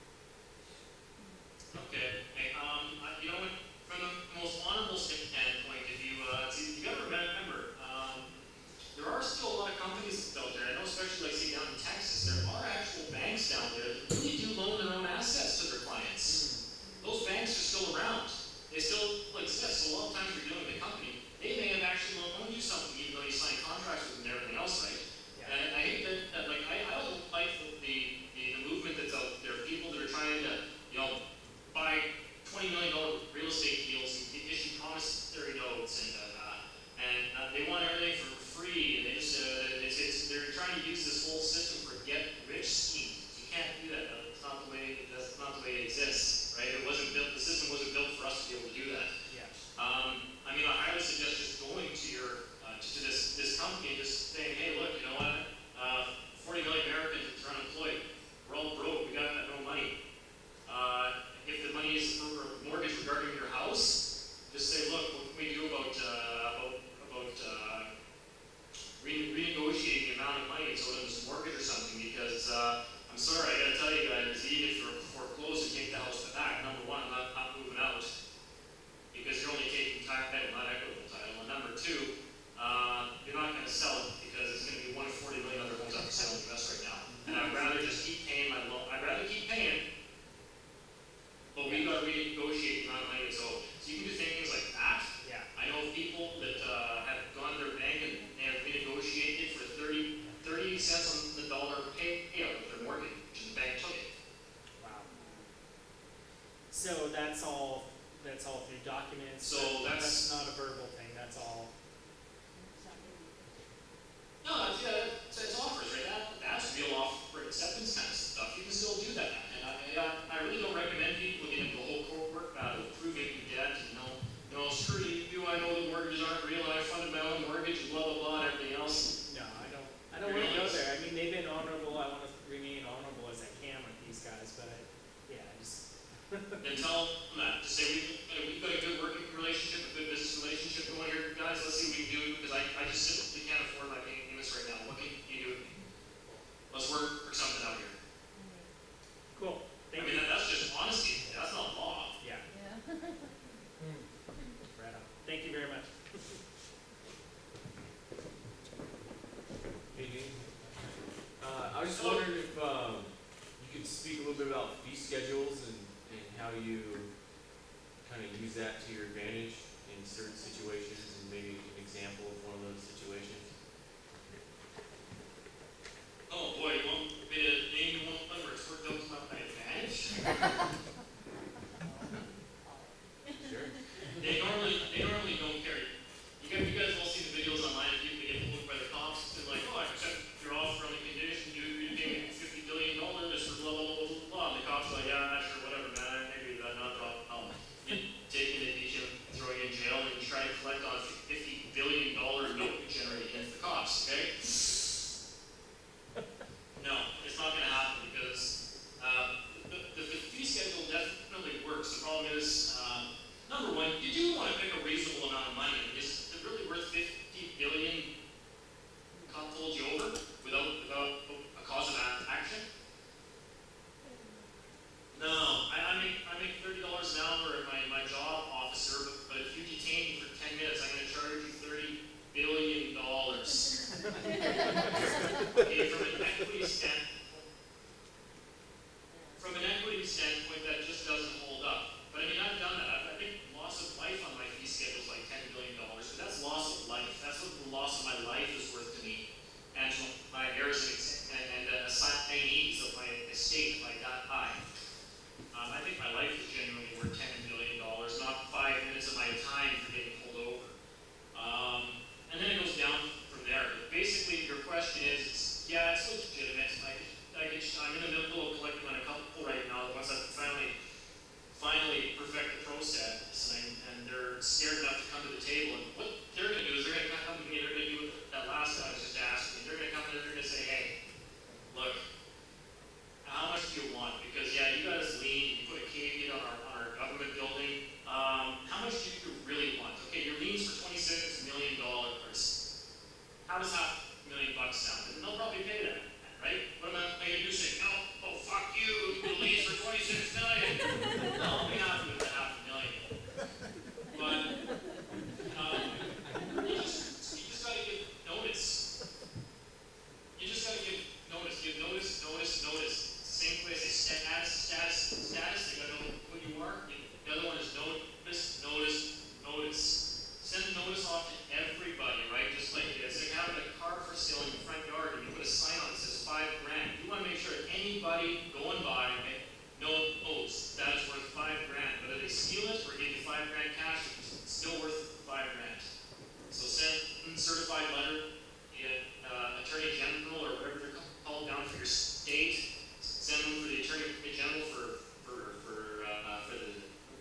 Okay. Hey, you know what? From the most honorable standpoint, if you gotta remember, there are still a lot of companies out there. I know, especially like say down in Texas, there are actual banks down there that really do loan their own assets to their clients. Those banks are still around. They still exist. So a lot of times you're dealing with a company, they may have actually loaned you something, even though you signed contracts with them and everything else, right? Yeah. And I hate that like I don't like the movement that's out there. People that are trying to, you know, buy $20 million real estate deals and issue promissory notes, and they want everything for free, and they just they're trying to use this whole system for get rich schemes. You can't do that. That's not the way it exists, right? It wasn't built. The system wasn't built for us to be able to do that. Yeah. I mean, I highly suggest just going to your to this company and just saying, hey, look, you know what? 40 million Americans are unemployed. We're all broke. We got no money. If the money is for a mortgage regarding your house, just say, look, what can we do about renegotiating the amount of money that's owed on this mortgage or something? Because I'm sorry, I got to tell you guys, even if you're foreclosed and take the house back, number one, I'm not moving out because you're only taking title, not equitable title. And number two, you're not going to sell it because it's going to be one of 40 million other homes up for sale in the U.S. right now. And I'd rather just keep paying my loan. I'd rather keep paying, but we got to renegotiate the amount of money that's owed. So you can do things like that. Yeah. I know people that have gone to their bank if you could speak a little bit about fee schedules and how you kind of use that to your advantage in certain situations, and maybe an example of one of those situations. Oh boy, you want me to name one where it's worked out to my advantage? Sure. They normally don't care. You guys all see the videos online of people get pulled by the cops and like, oh, I accept your offer on the condition you pay me $50 billion for blah, blah, blah, blah, blah. And the cops are like, yeah, sure, whatever, man. Maybe that's not a problem. You take you, they beat you, throw you in jail, and you try to collect on a $50 billion note you generate against the cops, okay? No, it's not going to happen because the fee schedule definitely works. The problem is, number one, you do want to pick a reasonable amount of money. Is it really worth $50 billion cop told you over without a cause of action? No, I make $30 an hour at my job, officer, but if you detain me for 10 minutes, I'm going to charge you $30 billion. Okay, from an equity standpoint, that just doesn't hold up. But I mean, I've done that. I think loss of life on my fee schedule is like $10 billion, but that's loss of life. That's what the loss of my life is worth to me, and to my heirs and assignees of my estate like that high. I think my life is genuinely worth $10 billion, not 5 minutes of my time for getting pulled over. And then it goes down from there. But basically, your question is, yeah, it's legitimate. I'm in the middle of collecting on a couple right now. Once I finally perfect the process, and they're scared enough to come to the table. And what they're going to do is they're going to come to me. They're going to do what that last guy was just asking me. They're going to come in and they're going to say, hey, look, how much do you want? Because yeah, you got us lean. You put a caveat on our government building. How much do you really want? Okay, your lien's for $26 million. How does $500,000 sound? And they'll probably pay that, right? What am I going to do? Say, no, oh fuck you, the lien's for $26 million. No, we have to do $500,000. But you just got to give notice. You just got to give notice. Same place, they status. They got to know who you are. The other one is notice. Send a notice off to everybody, right? Just like this. They have a car for sale in the front yard, and you put a sign on that says $5,000. You want to make sure anybody going by knows that is worth $5,000. Whether they steal it or give you $5,000 cash, it's still worth $5,000. So send a certified letter, the Attorney General or whatever they're called down for your state. Send them for the Attorney General for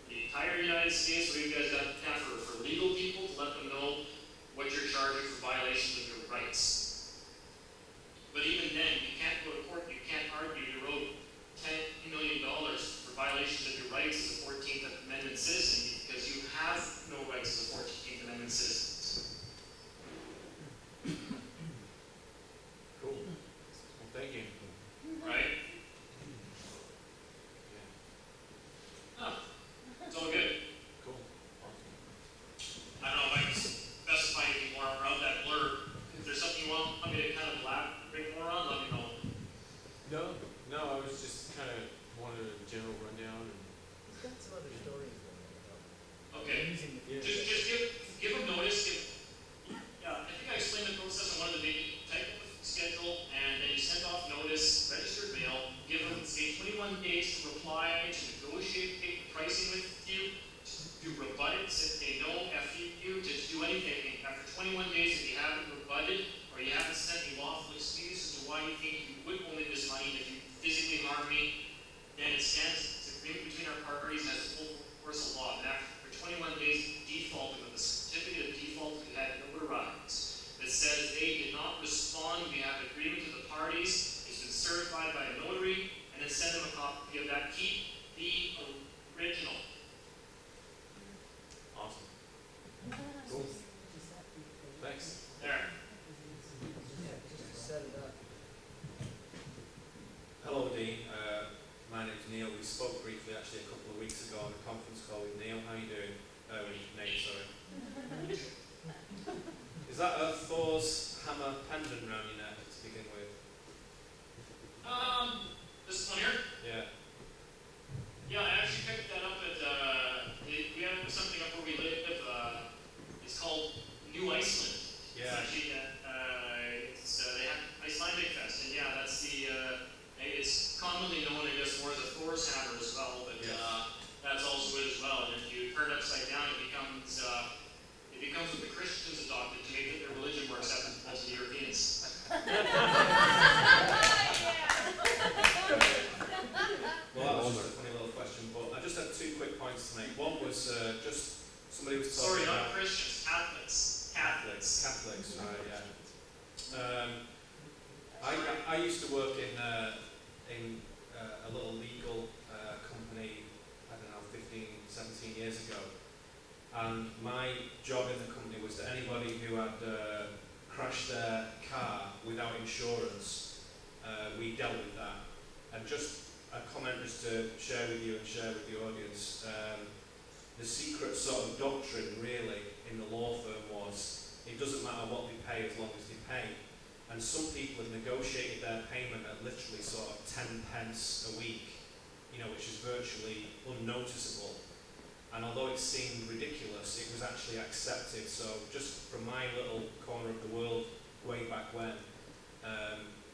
the entire United States. So you guys got for legal people to let them know what you're charging for violations of your rights. But even then, you can't go to court. You can't argue you owed $10 million for violations of your rights as a 14th Amendment citizen because you have no rights as a 14th Amendment citizen. Cool. Well, thank you. Right? Oh, it's all good. Cool. Awesome. I don't know if I can specify anything more around that blurb. If there's something you want me to kind of elaborate more on, let me know. No, I was just kind of wanted a general rundown. He's got some other stories about Okay. using the Just give them notice. I think I explained the process on one of the videos. Type up the schedule, and then you send off notice, registered mail, give them, say, 21 days to reply, to negotiate pricing with you, to rebut it, say no, F you, to do anything. After 21 days, if you haven't rebutted, or you haven't sent me lawful excuse as to why you think you would owe me this money if you physically harm me, then it stands, it's agreement between our parties and has full force of law. And after 21 days, defaulting with a certificate of default you had notarized that says they did not respond, we have agreement to the parties, it's been certified by a notary, and then send them a copy of that. Keep the original. Awesome. Cool. Thanks. There. just to set it up. Hello, Dean. My name's Neil. We spoke briefly actually a couple of weeks ago on a conference call with Neil. How are you doing? Nate, sorry. Is that a Thor's hammer pendant around your neck to begin with? in a little legal company, I don't know, 15, 17 years ago. And my job in the company was that anybody who had crashed their car without insurance, we dealt with that. And just a comment just to share with you and share with the audience, the secret sort of doctrine really in the law firm was it doesn't matter what they pay as long as they pay. And some people have negotiated their payment at literally sort of 10 pence a week, you know, which is virtually unnoticeable. And although it seemed ridiculous, it was actually accepted. So just from my little corner of the world way back when,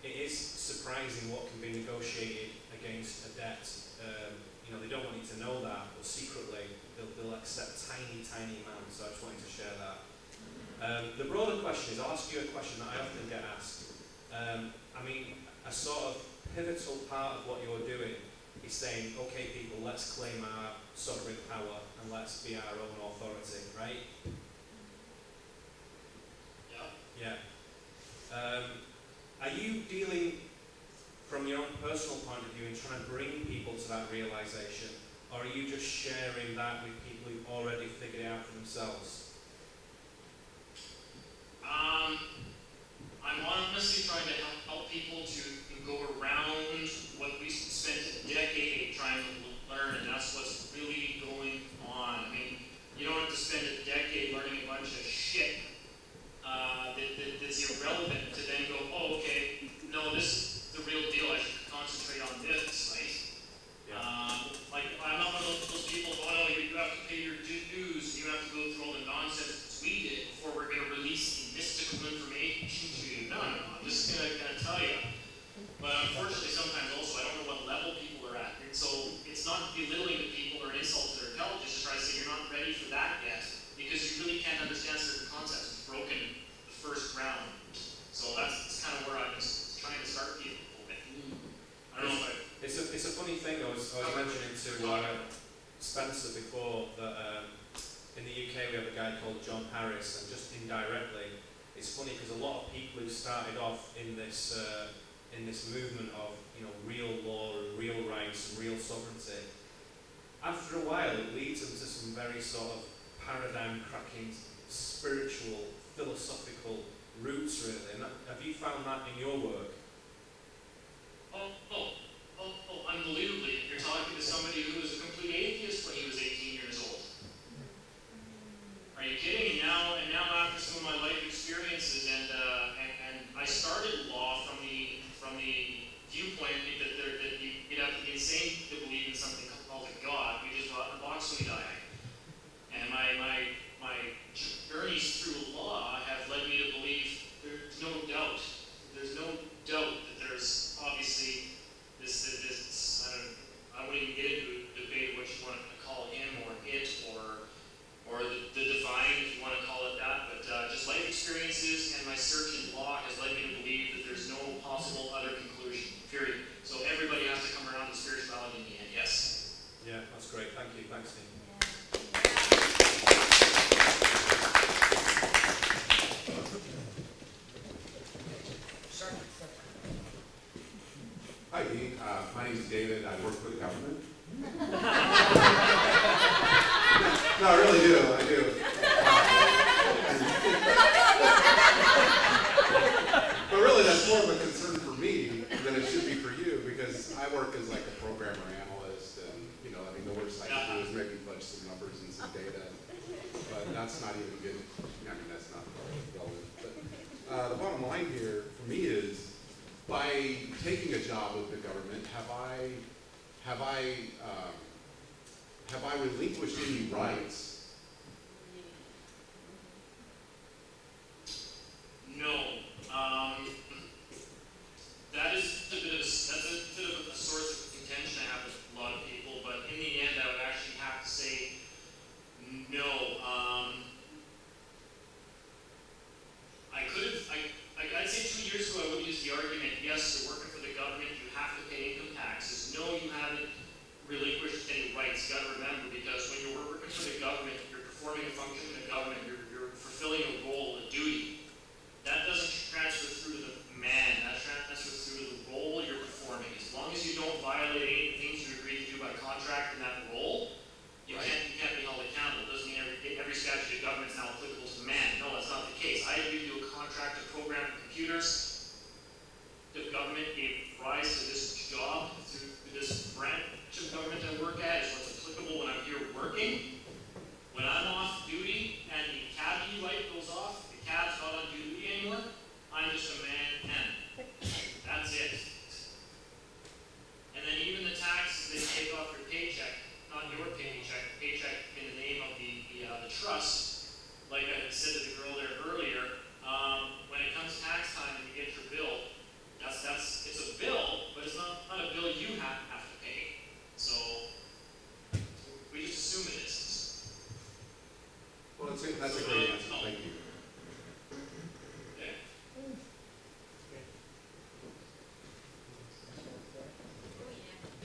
it is surprising what can be negotiated against a debt. You know, they don't want you to know that, but secretly they'll accept tiny, tiny amounts. So I just wanted to share that. The broader question is, I'll ask you a question that I often get asked. I mean, a sort of pivotal part of what you're doing is saying, okay, people, let's claim our sovereign power and let's be our own authority, right? Yeah. Yeah. Are you dealing from your own personal point of view and trying to bring people to that realization, or are you just sharing that with people who've already figured it out for themselves? I'm honestly trying to help people to go around what we spent a decade trying to learn, and that's what's really going on. I mean, you don't have to spend a decade learning a bunch of shit that's irrelevant to then go, oh, okay, no, this is the real deal. I should concentrate on this, right? Yeah. Like, I'm not one of those people, oh, no, you have to pay your dues, you have to go through all the nonsense we did before we're going to release the mystical information to you. No, I'm just going to tell you. But unfortunately, sometimes also, I don't know what level people are at. And so it's not belittling the people or an insult to their intelligence to try to say you're not ready for that yet, because you really can't understand certain concepts. It's broken the first round. So that's kind of where I was trying to start people with. I don't know if It's a funny thing. I was mentioning to Spencer before that in the UK we have a guy called John Harris, and just indirectly, it's funny because a lot of people who started off in this movement of, you know, real law and real rights and real sovereignty, after a while it leads them to some very sort of paradigm-cracking, spiritual, philosophical roots, really. And have you found that in your work? Unbelievably, you're talking to somebody who was a complete atheist when he was 18 years old. Are you kidding? And now after some of my life experiences, and I started law from the viewpoint that you'd have to be insane to believe in something called a God. We just brought in a box when we die. And my journeys through law have led me to believe there's no doubt that there's obviously this I wouldn't even get into a debate what you want to call him or it or the divine, if you want to call it that, but just life experiences and my search in law has led me to believe that there's no possible other conclusion, period. So everybody has to come around to spirituality in the end, yes. Yeah, that's great. Thank you. Thanks, Steve. Hi, Dean. My name is David. I work for the government. No, I really do. I do. But really, that's more of a concern for me than it should be for you, because I work as like a programmer analyst, and you know, I mean, the worst I can do is maybe fudge some numbers and some data, but that's not even good. I mean, that's not relevant. But the bottom line here for me is, by taking a job with the government, have I relinquished any rights? No. That's a bit of a source of contention I have with a lot of people, but in the end I would actually have to say no. I'd say 2 years ago I would use the argument, yes, you're working for the government, you have to pay income taxes. No, you haven't relinquished any rights. You got to remember, because when you're working for the government, you're performing a function in the government, you're fulfilling a role, a duty. That doesn't transfer through to the man, that transfers through to the role you're performing. As long as you contract in that role, you can't be held accountable. It doesn't mean every statute of government is now applicable to the man. No, that's not the case. I agreed to a contract to program computers. The government gave rise to this job through this branch of government I work at. Is what's applicable when I'm here working. When I'm off duty and the cabbie light goes off, the cab's not on duty anymore, I'm just a man and that's it. And then even the taxes they take off your paycheck, not your paycheck, paycheck in the name of the trust, like I had said to the girl there earlier, when it comes tax time and you get your bill, it's a bill, but it's not a bill you have to pay. So we just assume it is. Well, that's a great answer. Thank you.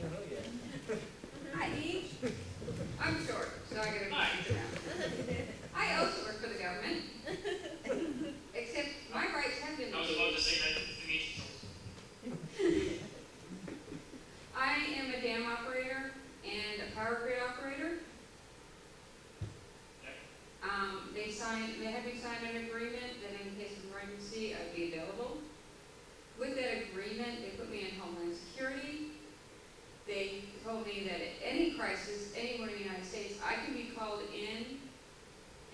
Oh, yeah. Hi, Eve. I'm short, so I gotta be around. I also work for the government. Except my rights have been. I was about to say that to meet you. I am a dam operator and a power grid operator. They had me sign an agreement that in case of emergency, I'd be available. With that agreement, they put me in Homeland Security. They told me that at any crisis, anywhere in the United States, I can be called in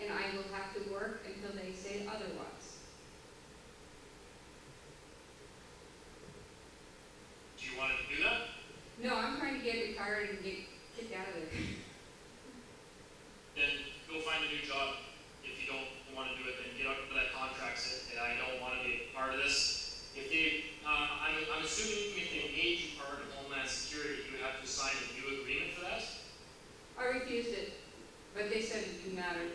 and I will have to work until they say otherwise. Do you want to do that? No, I'm trying to get retired and get kicked out of there. Then go find a new job. If you don't want to do it, then get out of that contract. Say, I don't want to be a part of this. If they, I'm assuming if they made you part of Homeland Security, you would have to sign a new agreement for that? I refused it, but they said it didn't matter.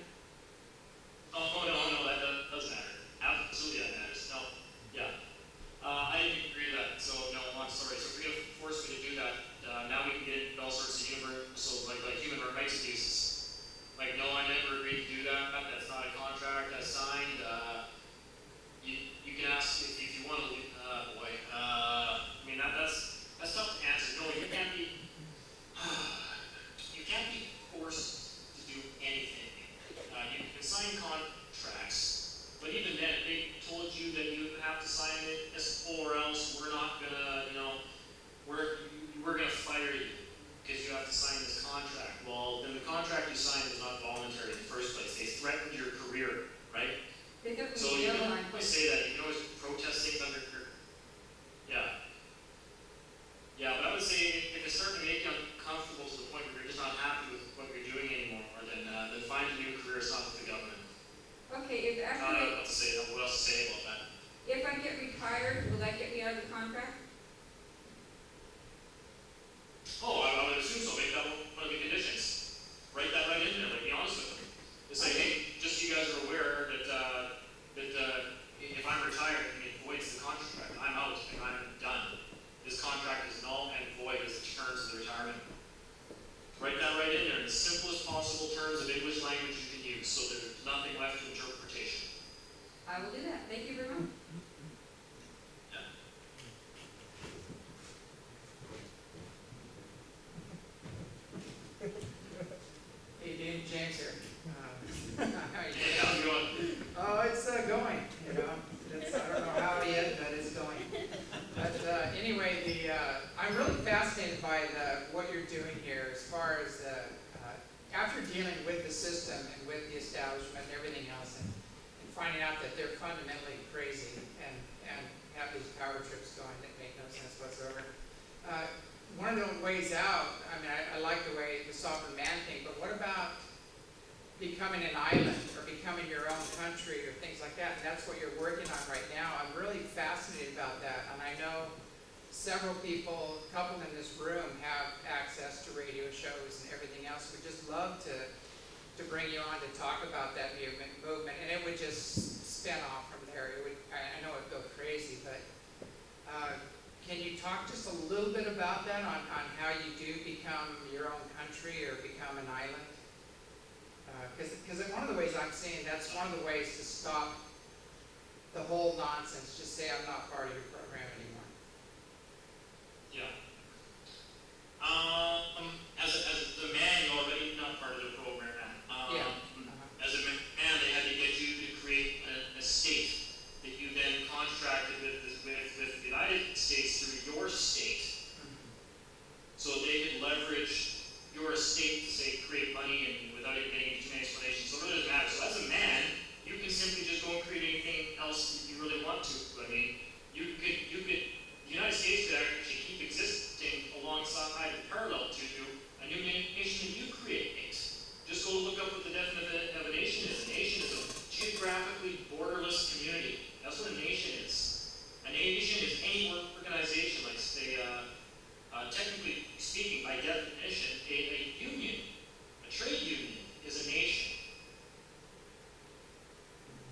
Oh no, that does matter. Absolutely that matters. No, yeah. I didn't agree to that, so no, I'm sorry. So if you're going to force me to do that, now we can get into all sorts of universal, like human rights abuses. Like, no, I never agreed to do that. That's not a contract I signed. You can ask if you want to leave. I mean, that's tough to answer. No, you can't be forced to do anything. You can sign contracts, but even then, if they told you that you have to sign it, or else we're not gonna, we're gonna fire you because you have to sign this contract. Well, then the contract you signed was not voluntary in the first place. They threatened your career, right? They took me So to you the can line. always say that. You can always protest things under your, yeah. Yeah, but I would say if it's starting to make you uncomfortable to the point where you're just not happy with what you're doing anymore, then find a new career, it's not with the government. Okay, if I after don't know what else to say about that. if I get retired, will that get me out of the contract? Oh, I would assume so. Make that one of the conditions. Write that right in there. Like, be honest with them. Just say, hey, just so you guys are aware that if I'm retired and it voids the contract, I'm out and I'm done. This contract is null and void as the terms of the retirement. Write that right in there in the simplest possible terms of English language you can use, so there's nothing left to interpretation. I will do that. Thank you very much. Hey, Dave, James here. How you Hey, how's it going? Oh, it's going, you know. I don't know how yet, but it's going. But anyway, I'm really fascinated by what you're doing here as far as after dealing with the system and with the establishment and everything else and finding out that they're fundamentally crazy and have these power trips going that make no sense whatsoever. One of the ways out, I mean, I like the way the sovereign man thing, but what about becoming an island or becoming your own country or things like that? And that's what you're working on right now. I'm really fascinated about that. And I know several people, a couple in this room, have access to radio shows and everything else. We'd just love to bring you on to talk about that movement. And it would just spin off from there. It would, I know it would go crazy, but can you talk just a little bit about that on how you do become your own country or become an island? Because one of the ways I'm seeing that's one of the ways to stop the whole nonsense. Just say I'm not part of your program anymore. Yeah. As a speaking, by definition, a union, a trade union, is a nation.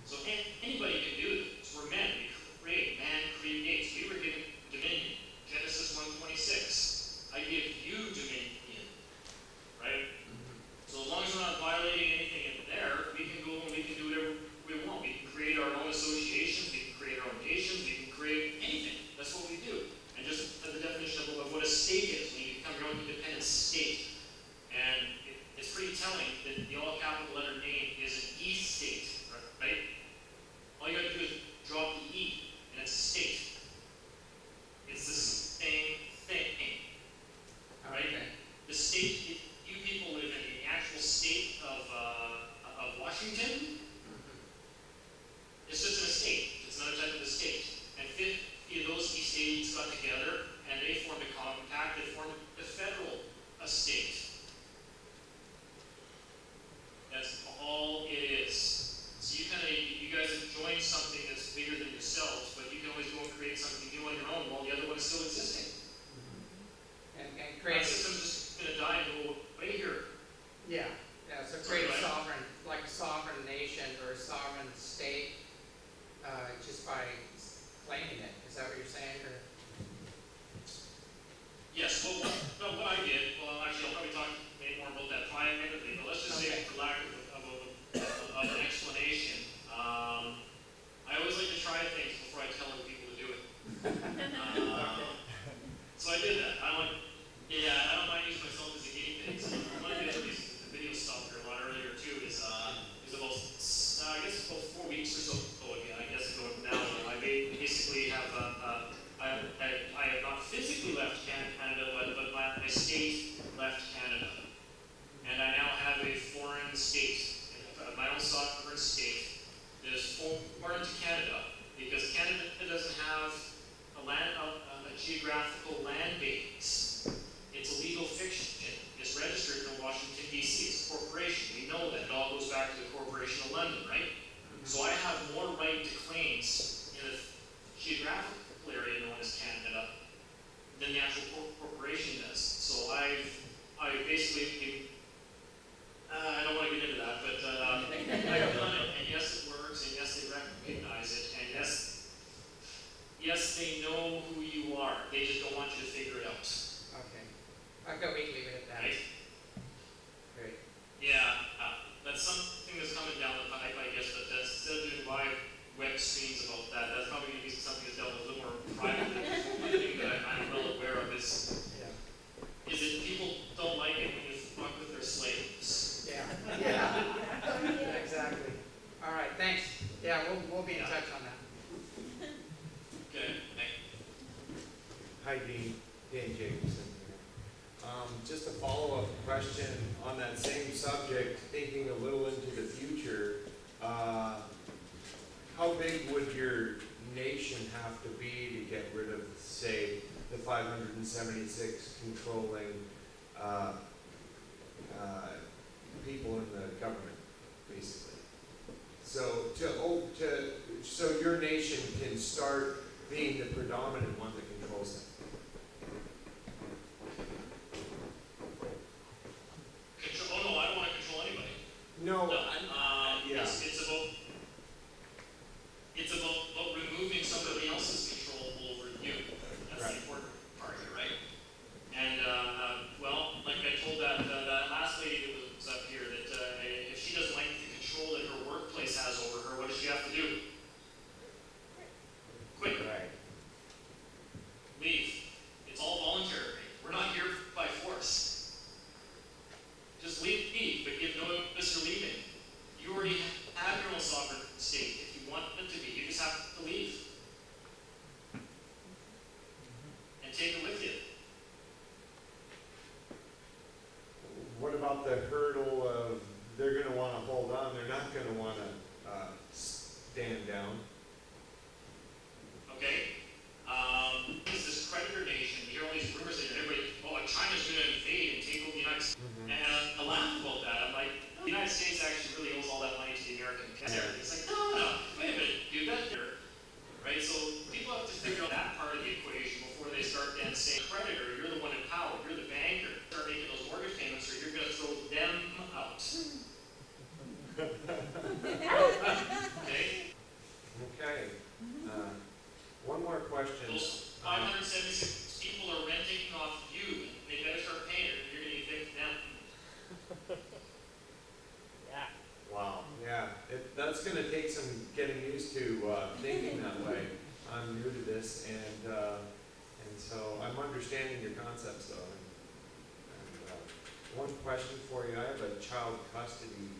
So anybody can do this. We're men. We create. Man creates. We were given dominion. Genesis 1:26. I give you dominion. Right? So as long as we're not violating anything in there, we can go and we can do whatever we want. We can create our own associations. We can create our own nations. We can create anything. That's what we do. And just the definition of what a state is, when you become your own independent state. And it's pretty telling that the all capital letter name is an E state, right? All you have to do is drop the E, and it's a state. It's the same thing, right? Okay. The state, you people live in the actual state of Washington. It's just an estate. It's another type of estate. And 50 of those states got together, and they formed a compact. They formed a federal estate. That's all it is. So you guys have joined something that's bigger than yourselves, but you can always go and create something new on your own while the other one is still existing. And That create, system's just going to die and go away here. yeah, so create a Right. sovereign, like a sovereign nation or a sovereign state, just by claiming it. Is that what you're saying, or? Yes, well, no, what I did, well, actually, I'll probably talk maybe more about that privately, but let's just say, for lack of an explanation, I always like to try things before I tell other people to do it. So I did that. I don't mind using myself as a guinea pig. So one of the video stuff here a lot earlier too is about, I guess about 4 weeks or so ago, I guess ago now. I basically have, I have not physically left Canada, but my state left Canada. And I now have a foreign state, my own sovereign state, that is foreign to Canada, because Canada doesn't have a geographical land base. It's a legal fiction. It's registered in Washington, D.C. It's a corporation. We know that. It all goes back to the Corporation of London, right? So I have more right to claims in the geographical area known as Canada than the actual corporation does. So I basically, I don't want to get into that, but I've done it, and yes, it works, and yes, they recognize it, and yes, they know who you are. They just don't want you to figure it out. Okay. I'll go weekly with that. Right? Great. Yeah, that's something that's coming down the pipe, I guess, but that's, instead of doing live web streams about that, that's probably going to be something that's dealt with a little more privately. One thing that I'm well aware of is that people don't like it when you fuck with their slaves. Yeah. Yeah. Exactly. All right, thanks. Yeah, we'll be in touch on that. Okay, Hi, Dean. Dan Jacobson here. Just a follow-up question on that same subject, thinking a little into the future. How big would your nation have to be to get rid of, say, the 576 controlling people in the government, basically? So so your nation can start being the predominant one that controls them. Oh no, I don't want to control anybody. No, yeah. It's about removing somebody else's control over you. That's Right. the important part here, right? And well, like I told that last lady that was up here, that if she doesn't like the control that her workplace has over her, what does she have to do? Quit. Right. Leave. It's all voluntary. We're not here by force. Just leave, but give notice you're leaving. You already have your own sovereign state. If you want it to be, you just have to leave. And take it with you. What about the hurdle of they're going to want to hold on, they're not going to want to stand down? Okay? It's this creditor nation. You hear all these rumors that everybody, China's going to invade and take over the United States. Mm-hmm. And I laugh about that. I'm like, the United States actually really owes all that money to the American taxpayer. It's like, no, wait a minute, dude, that's here. Right? So people have to figure out that part of the equation before they start then saying, creditor, you're the one in power, you're the bank that's gonna take some getting used to, thinking that way. I'm new to this, and so I'm understanding your concepts though. One question for you, I have a child custody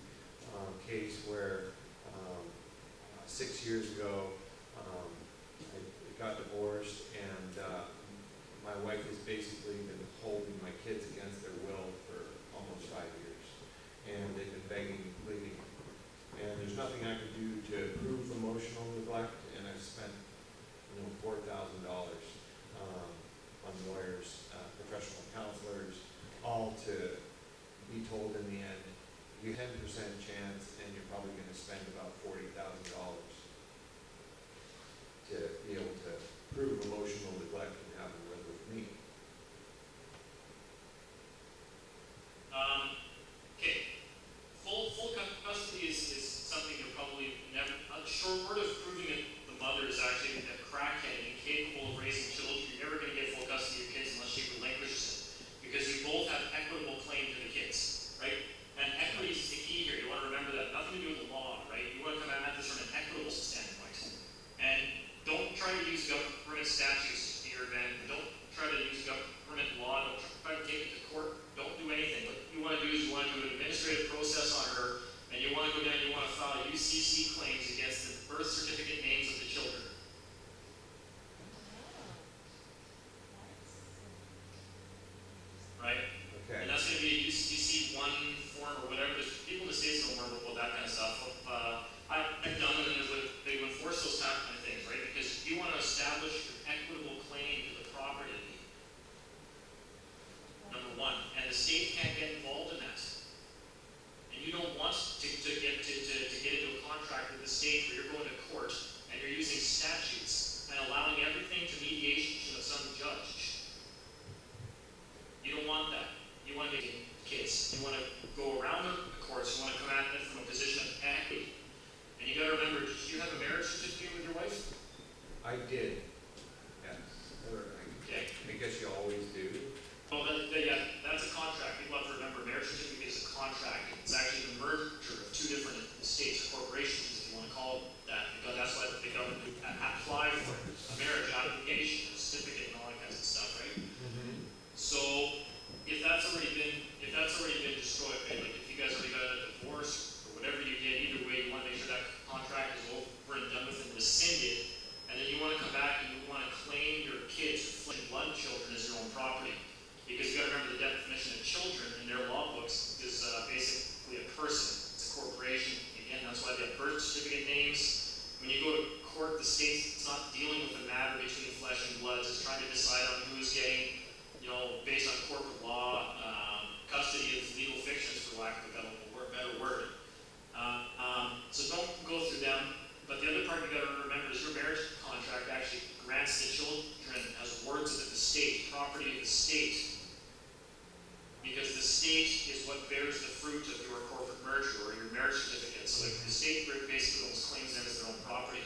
case where 6 years ago I got divorced, and my wife has basically been holding my kids against their will for almost 5 years, and they've been begging and pleading, and there's nothing I could do to prove emotional neglect, and I've spent $4,000 on lawyers, professional counselors, all to be told in the end, you have a 10% chance and you're probably going to spend about $40,000 to be able to prove emotional neglect and have them live with me. Okay. Full custody is something you're probably never, short of proving that the mother is actually a crackhead and incapable of raising children, you're never going to get full custody of your kids unless she relinquishes it. Because you both have equitable claim to the kids, right? And equity is the key here. You want to remember that. Nothing to do with the law, right? You want to come at this from an equitable standpoint. And don't try to use government statutes to your advantage. Don't try to use government law. Don't try to take it to court. Don't do anything. What you want to do is you want to do an administrative process on her, and you want to go down and you want to file UCC claims against the birth certificate names of the children. Right? Okay. And that's going to be a UCC 1 form or whatever. There's people in the States don't worry about that kind of stuff. I've done them, and they enforce those kind of things, right? Because you want to establish an equitable claim to the property, number one. And the state can't get involved in that. And you don't want to get into a contract with the state where you're going to court and you're using statutes and allowing everything to mediation of some judge. You don't want that. You want to get kids. You want to go around the courts. You want to come at it from a position of equity. And you got to remember, did you have a marriage certificate with your wife? I did. Yes. Okay. I guess you always do. Well, yeah, that's a contract. People have to remember, marriage certificate is a contract. It's actually the merger of two different states or corporations, if you want to call it that, because that's why the government apply for it. A marriage application, a certificate, and all that kinds of stuff, right? Mm-hmm. So if that's already been destroyed, right? Like if you guys already got a divorce or whatever you get, either way, you want to make sure that contract is over and done with and rescinded, and then you want to come back and you want to claim your kids, your flesh and blood children, as your own property. Because you got to remember the definition of children in their law books is basically a person. It's a corporation. Again, that's why they have birth certificate names. When you go to court, the state's not dealing with a matter between flesh and blood. It's trying to decide on who's getting, based on corporate law, custody of legal fictions, for lack of a better word. So don't go through them. But the other part you got to remember is your marriage contract actually grants the children as wards of the state, property of the state. Because the state is what bears the fruit of your corporate merger or your marriage certificate. So the state basically almost claims them as their own property.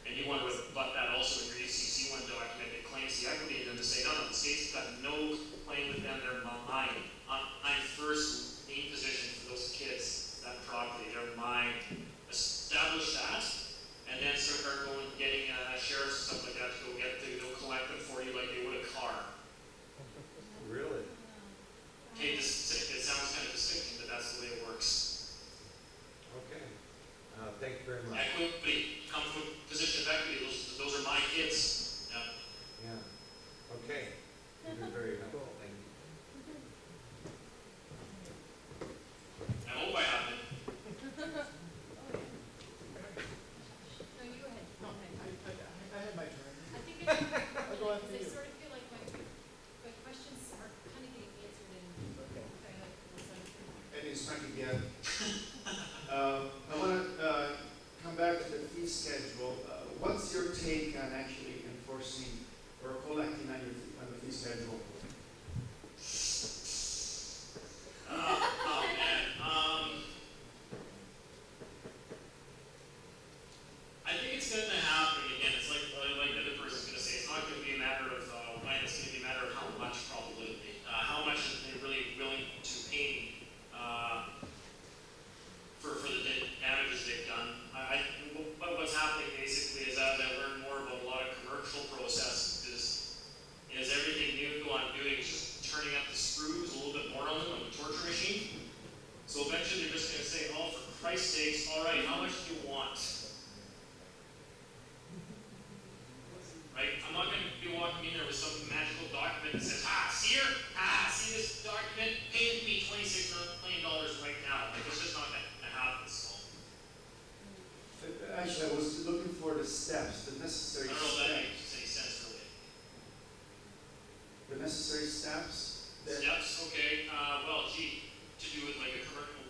And you want to rebut that also in your UCC 1 document that claims the equity in them to say, no, the state's got no claim with them, they're mine. I'm first lien position for those kids, that property, they're mine. Establish that, and then start going getting sheriffs and stuff like that to they'll collect them for you like they would a car. Really? Okay, it sounds kind of dissecting, but that's the way it works. Okay. Thank you very much. Equity, come from a position of equity, those are my kids. Yeah. Yeah. Okay. You've been very helpful. Thank you. I hope I have been. No, you go ahead. No, I had my turn. I think it's I'll go after I you. sort of feel like my questions are kind of getting answered in Okay. okay. Any strike again? I want to come back to the fee schedule. What's your take on actually enforcing or collecting on the fee schedule? Oh man. I think it's going to happen again. It's like the other person's going to say. It's not going to be a matter of when. It's going to be a matter of how much, probably. How much are they really willing to pay me? turning up the screws a little bit more on them, like a torture machine. So eventually they're just going to say, oh, for Christ's sakes, all right, how much do you want? Right? I'm not going to be walking in there with some magical document that says, see here? See this document? Pay me $26 million right now. Like, it's just not going to happen. So. Actually, I was looking for the steps, the necessary I don't know if that steps. makes any sense, really. The necessary steps? Steps, okay. Well, gee, to do with like a commercial,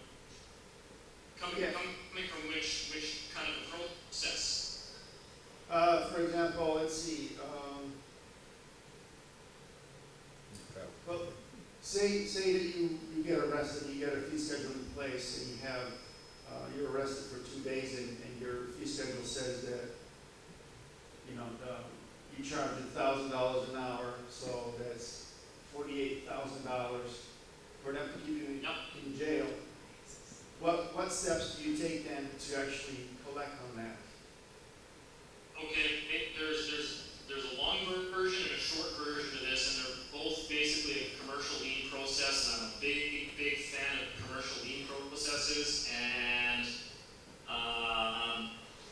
coming from which kind of a process? For example, let's see. Well, say that you get arrested, you get a fee schedule in place, and you have you're arrested for 2 days, and your fee schedule says that you charge $1,000 an hour, so that's $48,000 for them to keep you in jail. What steps do you take then to actually collect on that? Okay, there's a long version and a short version to this, and they're both basically a commercial lien process, and I'm a big fan of commercial lien processes, and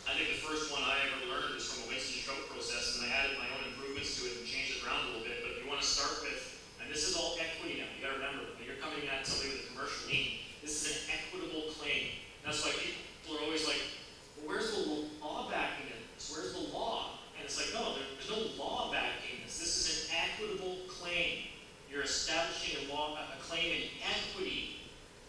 I think the first one I ever learned was from a Winston Stroke process, and I added my own improvements to it and changed it around a little bit, but if you want to start with, and this is all equity now, you got to remember, when you're coming at somebody with a commercial lien, this is an equitable claim. That's why people are always like, well, where's the law backing this? Where's the law? And it's like, no, there's no law backing this. This is an equitable claim. You're establishing a claim in equity.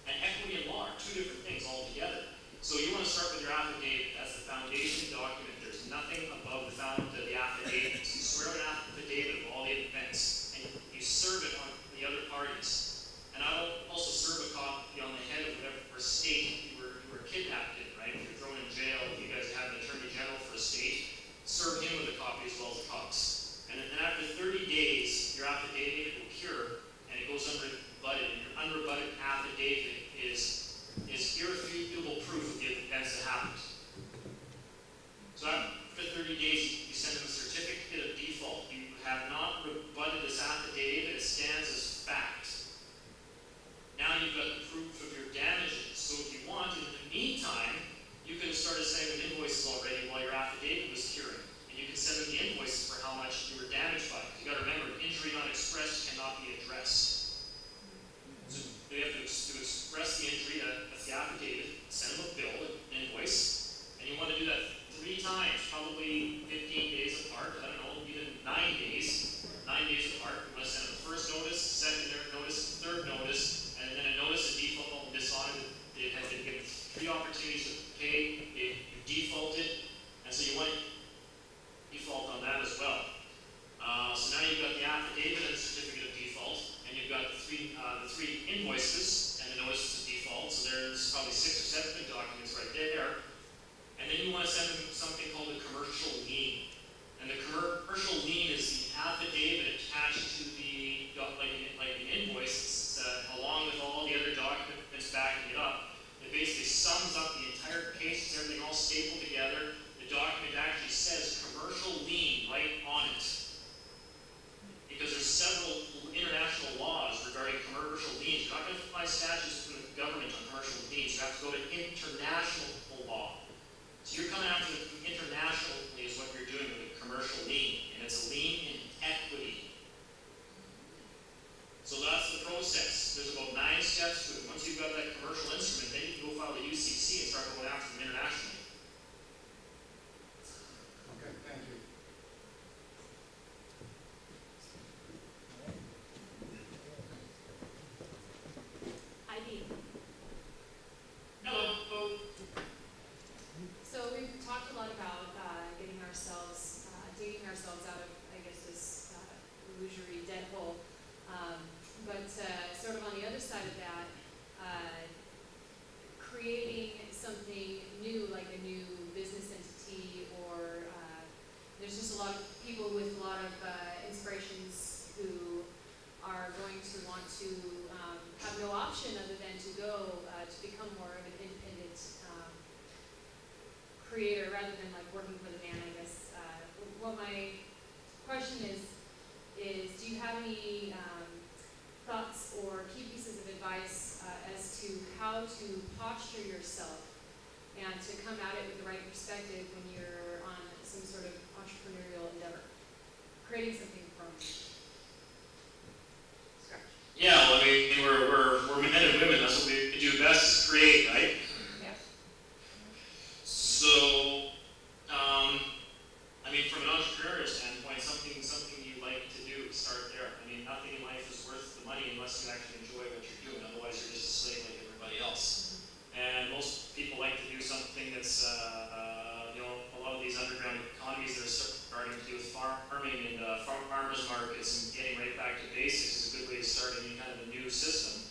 And equity and law are two different things altogether. So you want to start with your affidavit. That's the foundation document. There's nothing above the affidavit. So you swear an affidavit of all the events, and you serve it on the other parties. And I will also serve a copy on the head of whatever state you were kidnapped in, right? If you're thrown in jail, if you guys have an attorney general for a state, serve him with a copy as well as the cops. And then after 30 days, your affidavit will cure, and it goes unrebutted. And your unrebutted affidavit is irrefutable proof of the events that happened. So after 30 days, you send them a certificate of default. You have not rebutted this affidavit. It stands as fact. Now you've got the proof of your damages. So if you want, in the meantime, you could have started sending them invoices already while your affidavit was curing. And you can send them the invoices for how much you were damaged by. You got to remember, injury not expressed cannot be addressed. So you have to express the injury, that's the affidavit, send them a bill, an invoice, and you want to do that 3 times, probably 15 days apart, I don't know, even 9 days apart. You want to send them the first notice, second notice, third notice, and then a notice of default and dishonor. It has been given 3 opportunities to pay, you defaulted, and so you want to default on that as well. So now you've got the affidavit and the certificate of default, and you've got the three invoices and the notices of default, so there's probably 6 or 7 good documents right there. And then you want to send them something called a commercial lien. And the commercial lien is the affidavit attached to the, like an invoice, along with all the other documents backing it up. It basically sums up the entire case, everything all stapled together. The document actually says commercial lien right on it. Because there's several international laws regarding commercial liens. You're not going to find statutes from the government on commercial liens. You have to go to international law. So you're coming after them internationally is what you're doing with a commercial lien. And it's a lien in equity. So that's the process. There's about 9 steps to it. Once you've got that commercial instrument, then you can go file the UCC and start going after them internationally. Okay, thank you. Hello. So we've talked a lot about getting ourselves, digging ourselves out of, I guess, this illusory debt hole. But sort of on the other side of that, creating something new, like a new business entity, or there's just a lot of people with a lot of inspirations who are going to want to have no option other than to go to become more of an independent creator rather than like working for the man, I guess. What my question is do you have any advice as to how to posture yourself and to come at it with the right perspective when you're on some sort of entrepreneurial endeavor, creating something from scratch. Yeah, well, I mean, we're men and women. That's what we do best is create, right? Yeah. So, I mean, from an entrepreneurial standpoint, something you like to do, start there. I mean, nothing in life is worth the money unless you actually enjoy what you're doing. Otherwise, you're just a slave like everybody else. And most people like to do something that's, you know, a lot of these underground economies that are starting to do with farming and farmers markets and getting right back to basics is a good way to start any kind of a new system.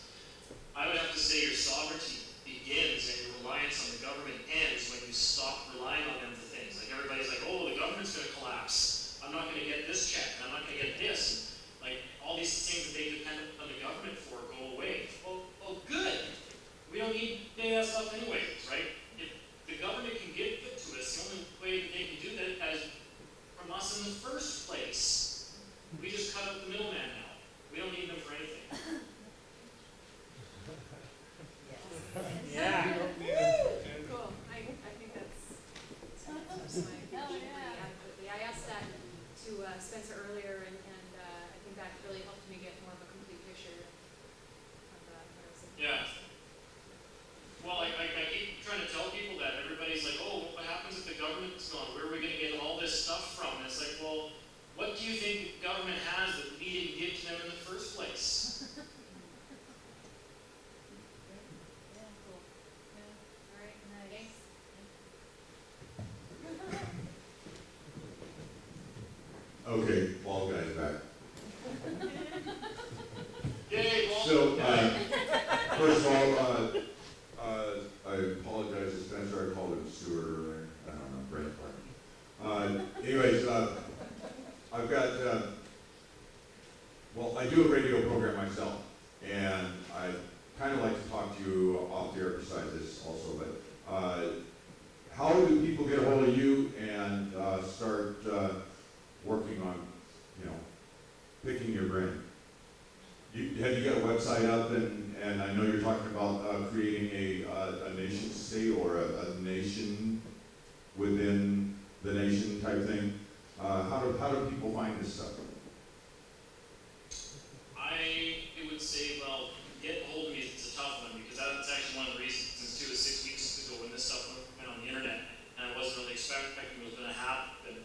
I would have to say your sovereignty begins and your reliance on the government ends when you stop relying on them for things. Like everybody's like, oh, the government's going to collapse. I'm not going to get this check, and I'm not going to get this. Like all these things that they depend on the government for go away. Oh, good. We don't need any of that stuff anyways, right? If the government can give it to us, the only way that they can do that is from us in the first place. We just cut out the middleman now. We don't need them for anything. Yeah. Cool. I think that's adequately. I asked that to Spencer earlier, and I think that really helped me get more of a complete picture of what I was thinking. Yeah. Well, I keep trying to tell people that. Everybody's like, oh, what happens if the government's gone? Where are we going to get all this stuff from? And it's like, well, what do you think the government has that we didn't give to them in the first place? Okay, bald guy's back. Yay, bald So, guy. first of all, I apologize to Spencer, I called him Stuart earlier. I don't know, brain fart. Anyways, I've got, well, I do a radio program myself, and I kind of like to talk to you off the air besides this also, but how do people get a hold of you and start working on, you know, picking your brain? Have you got a website up, and I know you're talking about creating a nation state or a nation within the nation type thing. How do people find this stuff? I would say, well, getting a hold of me is a tough one because that's actually one of the reasons too is 6 weeks ago when this stuff went on the internet and I wasn't really expecting it was going to happen.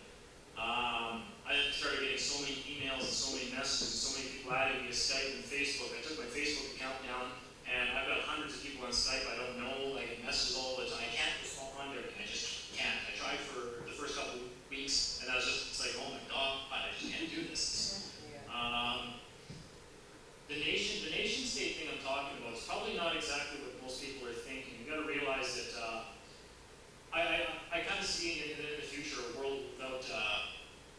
I started getting so many emails and so many messages and so many people adding me to Skype and Facebook. I took my Facebook account down and I've got hundreds of people on Skype I don't know, I get messages all the time. I can't respond to everything. I just can't. I tried for the first couple of weeks and I was just it's like, oh my God, I just can't do this. The nation state thing I'm talking about is probably not exactly what most people are thinking. You've got to realize that I kind of see in the future a world without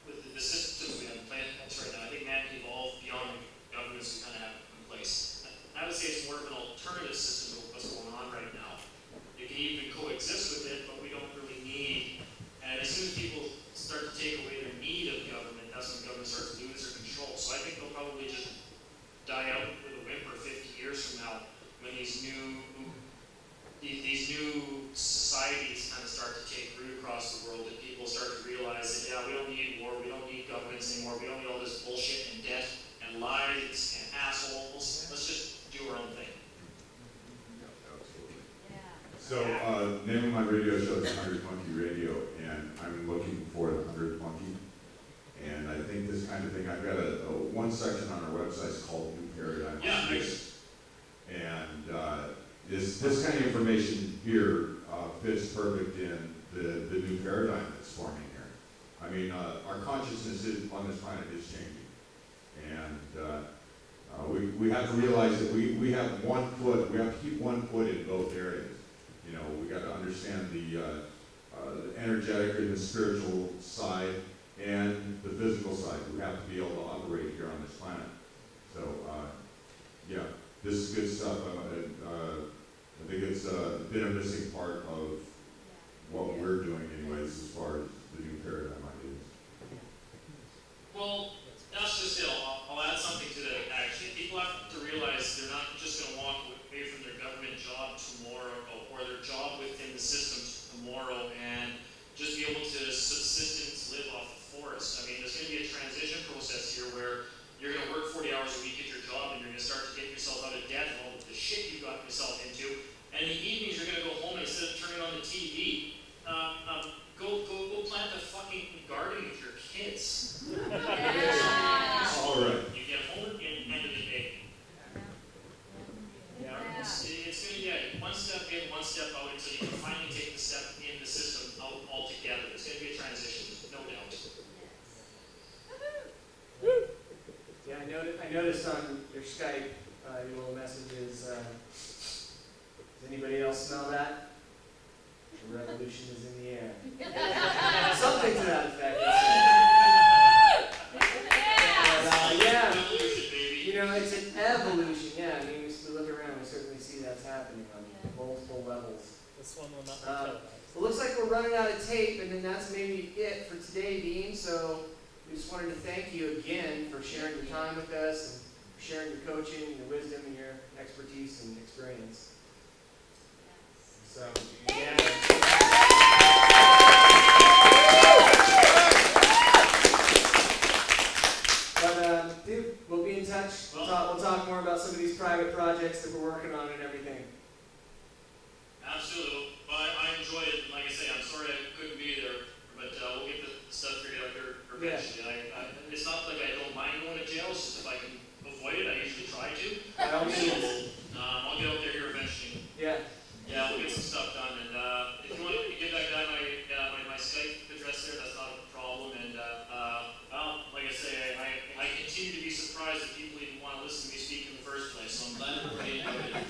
with the systems we have in place right now. I think man can evolve beyond the governments we kind of have in place. I would say it's more of an alternative system to what's going on right now. You can even coexist with it, but we don't really need. And as soon as people start to take away their need of government, that's when government starts to lose their control. So I think they'll probably just die out with a whimper 50 years from now when these new societies kind of start to take root across the world and people start to realize that, yeah, we don't need war, we don't need governments anymore, we don't need all this bullshit and debt and lies and assholes. Let's just do our own thing. So, name of my radio show is 100 Monkey Radio, and I'm looking for the 100 Monkey. And I think this kind of thing, I've got one section on our website called New Paradigm. Yeah, nice. And this kind of information here fits perfect in the new paradigm that's forming here. I mean, our consciousness on this planet is changing. And we have to realize that we have one foot, we have to keep one foot in both areas. You know, we got to understand the energetic and the spiritual side and the physical side. We have to be able to operate here on this planet. So, yeah, this is good stuff. I think it's been a missing part of what we're doing anyways as far as the new paradigm ideas. Well, that's just it. I'll add something to that actually. People have to realize they're not just going to walk away step in, one step out until you can finally take the step in the system out altogether. It's going to be a transition, no doubt. Yeah, I noticed on your Skype, your little messages, does anybody else smell that? The revolution is in the air. Something to that effect. But, yeah, you know, it's an evolution. Yeah, I mean, we look around, we certainly see that's happening on multiple levels. This one will not be televised. It looks like we're running out of tape, and then that's maybe it for today, Dean. So we just wanted to thank you again for sharing your time with us and for sharing your coaching, your wisdom, and your expertise and experience. So, yeah. But, dude, we'll be in touch. We'll talk more about some of these private projects that we're working on and everything. Absolutely. Well, I enjoyed it. Like I say, I'm sorry I couldn't be there, but we'll get the stuff figured out here eventually. Yeah. It's not like I don't mind going to jail. It's just if I can avoid it, I usually try to. By all means. I'll get out there here eventually. Yeah. Yeah, we'll get some stuff done. And if you want to give that guy my Skype address there, that's not a problem. And well, like I say, I continue to be surprised that people even want to listen to me speak in the first place. So I'm glad everybody enjoyed it.